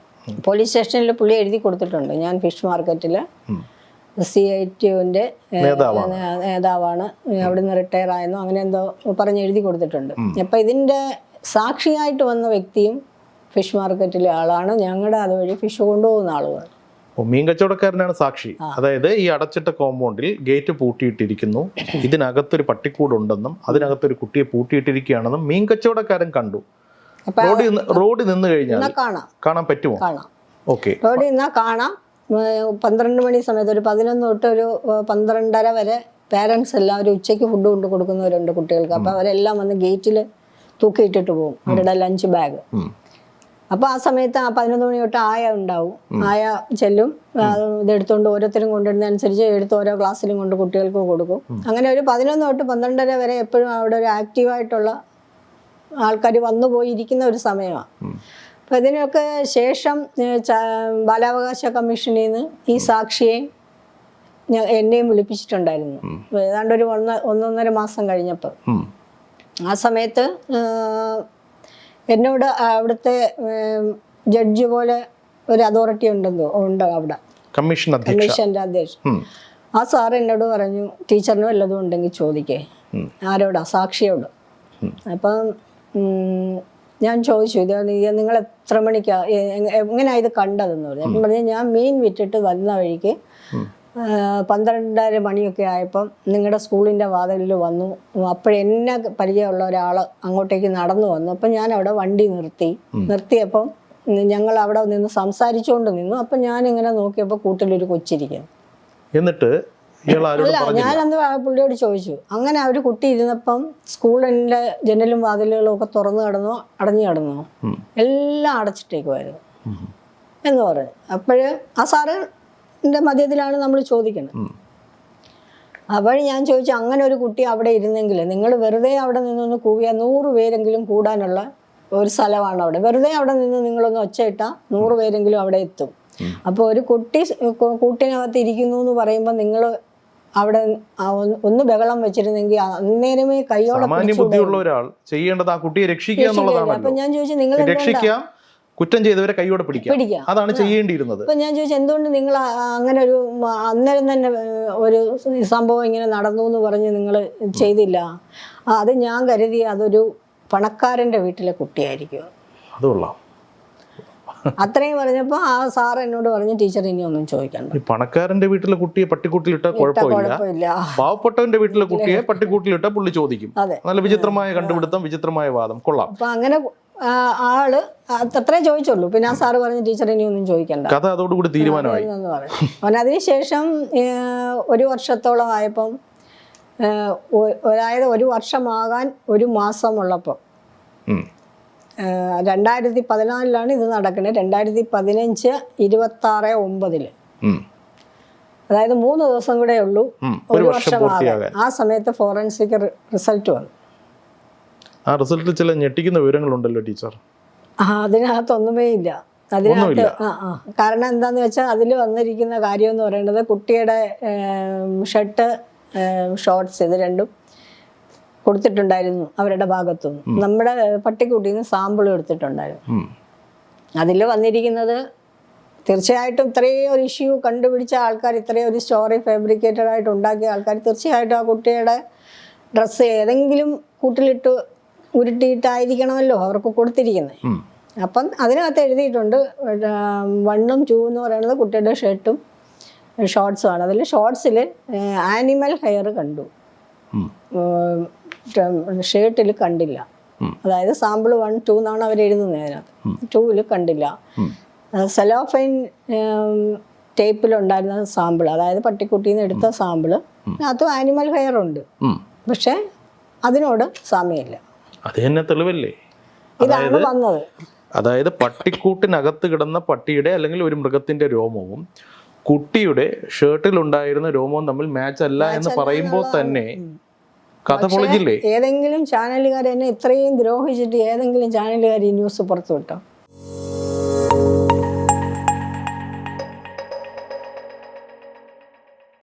Speaker 2: പോലീസ് സ്റ്റേഷനിൽ പുള്ളി എഴുതി കൊടുത്തിട്ടുണ്ട്, ഞാൻ ഫിഷ് മാർക്കറ്റിൽ CITUവിൻ്റെ
Speaker 1: നേതാവാണ്.
Speaker 2: നേതാവാണ്, അവിടുന്ന് റിട്ടയർ ആയെന്നോ അങ്ങനെ എന്തോ പറഞ്ഞ് എഴുതി കൊടുത്തിട്ടുണ്ട്. അപ്പം ഇതിൻ്റെ സാക്ഷിയായിട്ട് വന്ന വ്യക്തിയും ഫിഷ് മാർക്കറ്റിലെ ആളാണ്, ഞങ്ങളുടെ അതുവഴി ഫിഷ് കൊണ്ടുപോകുന്ന ആളുകൾ.
Speaker 1: മീൻ കച്ചവടക്കാരനാണ് സാക്ഷി. അതായത് ഈ അടച്ചിട്ട കോമ്പൗണ്ടിൽ ഗേറ്റ് പൂട്ടിയിട്ടിരിക്കുന്നു, ഇതിനകത്തൊരു പട്ടിക്കൂടുണ്ടെന്നും അതിനകത്തൊരു കുട്ടിയെ പൂട്ടിയിട്ടിരിക്കുകയാണെന്നും മീൻ കച്ചവടക്കാരൻ കണ്ടു. റോഡിൽ നിന്ന് കഴിഞ്ഞാൽ കാണാൻ പറ്റുമോ?
Speaker 2: കാണാം.
Speaker 1: ഓക്കെ,
Speaker 2: റോഡിൽ നിന്നാൽ കാണാം. 12 മണി സമയത്ത് ഒരു 11 തൊട്ട് ഒരു 12:30 വരെ പേരൻസ് എല്ലാവരും ഉച്ചയ്ക്ക് ഫുഡ് കൊണ്ട് കൊടുക്കുന്നവരുണ്ട് കുട്ടികൾക്ക്. അപ്പോൾ അവരെല്ലാം വന്ന് ഗേറ്റിൽ തൂക്കിയിട്ടിട്ട് പോകും അവരുടെ ലഞ്ച് ബാഗ്. അപ്പോൾ ആ സമയത്ത് 11 മണി തൊട്ട് ആയ ഉണ്ടാവും. ആയ ചെല്ലും, ഇതെടുത്തുകൊണ്ട് ഓരോരുത്തരും കൊണ്ടുവരുന്നതനുസരിച്ച് എടുത്ത് ഓരോ ക്ലാസ്സിലും കൊണ്ട് കുട്ടികൾക്ക് കൊടുക്കും. അങ്ങനെ ഒരു 11 തൊട്ട് 12:30 വരെ എപ്പോഴും അവിടെ ഒരു ആക്റ്റീവായിട്ടുള്ള ആൾക്കാർ വന്നു പോയിരിക്കുന്ന ഒരു സമയമാണ്. അപ്പം ഇതിനൊക്കെ ശേഷം ബാലാവകാശ കമ്മീഷനിൽ നിന്ന് ഈ സാക്ഷിയെ എന്നെയും വിളിപ്പിച്ചിട്ടുണ്ടായിരുന്നു. ഏതാണ്ട് ഒരു 1.5 മാസം കഴിഞ്ഞപ്പോൾ. ആ സമയത്ത് എന്നോട് അവിടുത്തെ ജഡ്ജ് പോലെ ഒരു അതോറിറ്റി ഉണ്ട് അവിടെ, കമ്മീഷൻ്റെ അധ്യക്ഷൻ. ആ സാറ് എന്നോട് പറഞ്ഞു, ടീച്ചറിനും വല്ലതും ഉണ്ടെങ്കിൽ ചോദിക്കേ. ആരോടാ? സാക്ഷിയോട്. അപ്പം ഞാൻ ചോദിച്ചു, ഇത് നിങ്ങൾ എത്ര മണിക്കാ, എങ്ങനെയാണ് ഇത് കണ്ടതെന്ന് പറഞ്ഞു. അപ്പം പറഞ്ഞു, ഞാൻ മീൻ വിറ്റിട്ട് വരുന്ന വഴിക്ക് 12:30 മണിയൊക്കെ ആയപ്പം നിങ്ങളുടെ സ്കൂളിൻ്റെ വാതിലിൽ വന്നു. അപ്പോഴെന്നെ പരിചയമുള്ള ഒരാൾ അങ്ങോട്ടേക്ക് നടന്നു വന്നു. അപ്പം ഞാൻ അവിടെ വണ്ടി നിർത്തിയപ്പം ഞങ്ങൾ അവിടെ നിന്ന് സംസാരിച്ചുകൊണ്ട് നിന്നു. അപ്പം ഞാനിങ്ങനെ നോക്കിയപ്പോൾ കൂട്ടിലൊരു കൊച്ചിരിക്കുന്നു.
Speaker 1: എന്നിട്ട്
Speaker 2: അല്ല, ഞാനന്ന് പുള്ളിയോട് ചോദിച്ചു, അങ്ങനെ ഒരു കുട്ടി ഇരുന്നപ്പം സ്കൂളിൻ്റെ ജനലും വാതിലുകളും ഒക്കെ തുറന്നു കിടന്നോ അടഞ്ഞു കിടന്നോ? എല്ലാം അടച്ചിട്ടേക്കുമായിരുന്നു എന്ന് പറഞ്ഞു. അപ്പോഴ് ആ സാറിൻ്റെ മധ്യത്തിലാണ് നമ്മൾ ചോദിക്കുന്നത്. അപ്പോൾ ഞാൻ ചോദിച്ചു, അങ്ങനെ ഒരു കുട്ടി അവിടെ ഇരുന്നെങ്കിൽ നിങ്ങൾ വെറുതെ അവിടെ നിന്നൊന്ന് കൂവിയാൽ 100 പേരെങ്കിലും കൂടാനുള്ള ഒരു സ്ഥലമാണ് അവിടെ. വെറുതെ അവിടെ നിന്ന് നിങ്ങളൊന്ന് ഒച്ചയിട്ടാൽ 100 പേരെങ്കിലും അവിടെ എത്തും. അപ്പോൾ ഒരു കുട്ടി കൂട്ടിനകത്ത് ഇരിക്കുന്നു എന്ന് പറയുമ്പോൾ നിങ്ങൾ അവിടെ ഒന്ന് ബഹളം വെച്ചിരുന്നെങ്കിൽ അന്നേരമേ കൈയോടെ
Speaker 1: ബുദ്ധിയുള്ള ഒരാൾ ചെയ്യേണ്ടത് ആ കുട്ടിയെ രക്ഷിക്കുക എന്നുള്ളതാണ്.
Speaker 2: അപ്പൊ ഞാൻ ചോദിച്ചു, നിങ്ങൾ
Speaker 1: രക്ഷിക്കാം, കുറ്റം ചെയ്തവരെ കൈയോടെ പിടിക്കാം, അതാണ് ചെയ്യേണ്ടിയിരുന്നത്.
Speaker 2: അപ്പൊ ഞാൻ ചോദിച്ചു, എന്തുകൊണ്ട് നിങ്ങൾ അങ്ങനെ ഒരു അന്നേരം തന്നെ ഒരു സംഭവം ഇങ്ങനെ നടന്നു എന്ന് പറഞ്ഞ് നിങ്ങൾ ചെയ്തില്ല? അത് ഞാൻ കരുതി അതൊരു പണക്കാരന്റെ വീട്ടിലെ കുട്ടിയായിരിക്കും.
Speaker 1: അതുകൊള്ളാം.
Speaker 2: അത്രയും പറഞ്ഞപ്പോൾ ആ സാർ എന്നോട് പറഞ്ഞു, ടീച്ചർ ഇനി ഒന്നും ചോദിക്കണ്ട.
Speaker 1: പണക്കാരന്റെ വീട്ടിലെ കുട്ടിയെ പട്ടിക്കൂട്ടിലിട്ട കുഴപ്പമില്ല, പാവപ്പെട്ടവന്റെ വീട്ടിലെ കുട്ടിയെ പട്ടിക്കൂട്ടിലിട്ട പുള്ളി ചോദിക്കും. നല്ല വിചിത്രമായ കണ്ടുപിടുത്തം, വിചിത്രമായ വാദം. കൊള്ളാം.
Speaker 2: അപ്പൊ അങ്ങനെ ആള് അത്രേ ചോദിച്ചുള്ളൂ. പിന്നെ ആ സാറ് പറഞ്ഞു, ടീച്ചർ ഇനി ഒന്നും ചോദിക്കണ്ട,
Speaker 1: കഥ അതോടുകൂടി തീരുമാനമായി
Speaker 2: എന്ന് പറഞ്ഞു. അതിനുശേഷം 1 വർഷത്തോളം ആയപ്പം, അതായത് 1 വർഷമാകാൻ 1 മാസമുള്ളപ്പോൾ 2014 ഇത് നടക്കുന്നത്. 2015 26/9 അതായത് 3 ദിവസം കൂടെ ഉള്ളൂ 1 വർഷമാകാൻ. ആ സമയത്ത് ഫോറൻസിക് റിസൾട്ട് വന്നു.
Speaker 1: ആ റിസൾട്ടിൽ ചില ഞെട്ടിക്കുന്ന വിവരങ്ങളുണ്ടല്ലോ ടീച്ചർ.
Speaker 2: അതിനകത്തൊന്നുമേ ഇല്ല. അതിനകത്ത് കാരണം എന്താന്ന് വെച്ചാൽ അതിൽ വന്നിരിക്കുന്ന കാര്യം എന്ന് പറയുന്നത്, കുട്ടിയുടെ ഷർട്ട്, ഷോർട്സ് ഇത് രണ്ടും കൊടുത്തിട്ടുണ്ടായിരുന്നു അവരുടെ ഭാഗത്തുനിന്ന്. നമ്മുടെ പട്ടിക്കുട്ടിയിൽ നിന്ന് സാമ്പിൾ എടുത്തിട്ടുണ്ടായിരുന്നു. അതിൽ വന്നിരിക്കുന്നത് തീർച്ചയായിട്ടും ഇത്രയും ഒരു ഇഷ്യൂ കണ്ടുപിടിച്ച ആൾക്കാർ, ഇത്രയും ഒരു സ്റ്റോറി ഫാബ്രിക്കേറ്റഡ് ആയിട്ട് ഉണ്ടാക്കിയ ആൾക്കാർ തീർച്ചയായിട്ടും ആ കുട്ടിയുടെ ഡ്രസ്സ് ഏതെങ്കിലും കൂട്ടിലിട്ട് ഉരുട്ടിയിട്ടായിരിക്കണമല്ലോ അവർക്ക് കൊടുത്തിരിക്കുന്നത്. അപ്പം അതിനകത്ത് എഴുതിയിട്ടുണ്ട് 1 ഉം 2 എന്ന് പറയുന്നത് കുട്ടിയുടെ ഷർട്ടും ഷോർട്സുമാണ്. അതിൽ ഷോർട്സിൽ ആനിമൽ ഹെയർ കണ്ടു, ഷർട്ടിൽ കണ്ടില്ല. അതായത് സാമ്പിൾ 1, 2 എന്നാണ് അവർ എഴുതുന്നത്. അതിനകത്ത് 2-ൽ കണ്ടില്ല. സെലോഫൈൻ ടേപ്പിലുണ്ടായിരുന്ന സാമ്പിൾ, അതായത് പട്ടിക്കുട്ടിയിൽ നിന്ന് എടുത്ത സാമ്പിള്, അതിനകത്തും ആനിമൽ ഹെയർ ഉണ്ട്, പക്ഷെ അതിനോട് സാമ്യമില്ല.
Speaker 1: അത് തന്നെ തെളിവല്ലേ?
Speaker 2: ഇതാണ് വന്നത്.
Speaker 1: അതായത് പട്ടിക്കൂട്ടിനകത്ത് കിടന്ന പട്ടിയുടെ അല്ലെങ്കിൽ ഒരു മൃഗത്തിന്റെ രോമവും കുട്ടിയുടെ ഷർട്ടിൽ ഉണ്ടായിരുന്ന രോമവും തമ്മിൽ മാച്ച് അല്ല എന്ന് പറയുമ്പോൾ തന്നെ കഥ പൊളിഞ്ഞില്ലേ?
Speaker 2: ഏതെങ്കിലും ചാനലുകാർ എന്നെ ഇത്രയും ദ്രോഹിച്ചിട്ട് ഏതെങ്കിലും ചാനലുകാർ ഈ ന്യൂസ് പുറത്തു വിട്ടോ?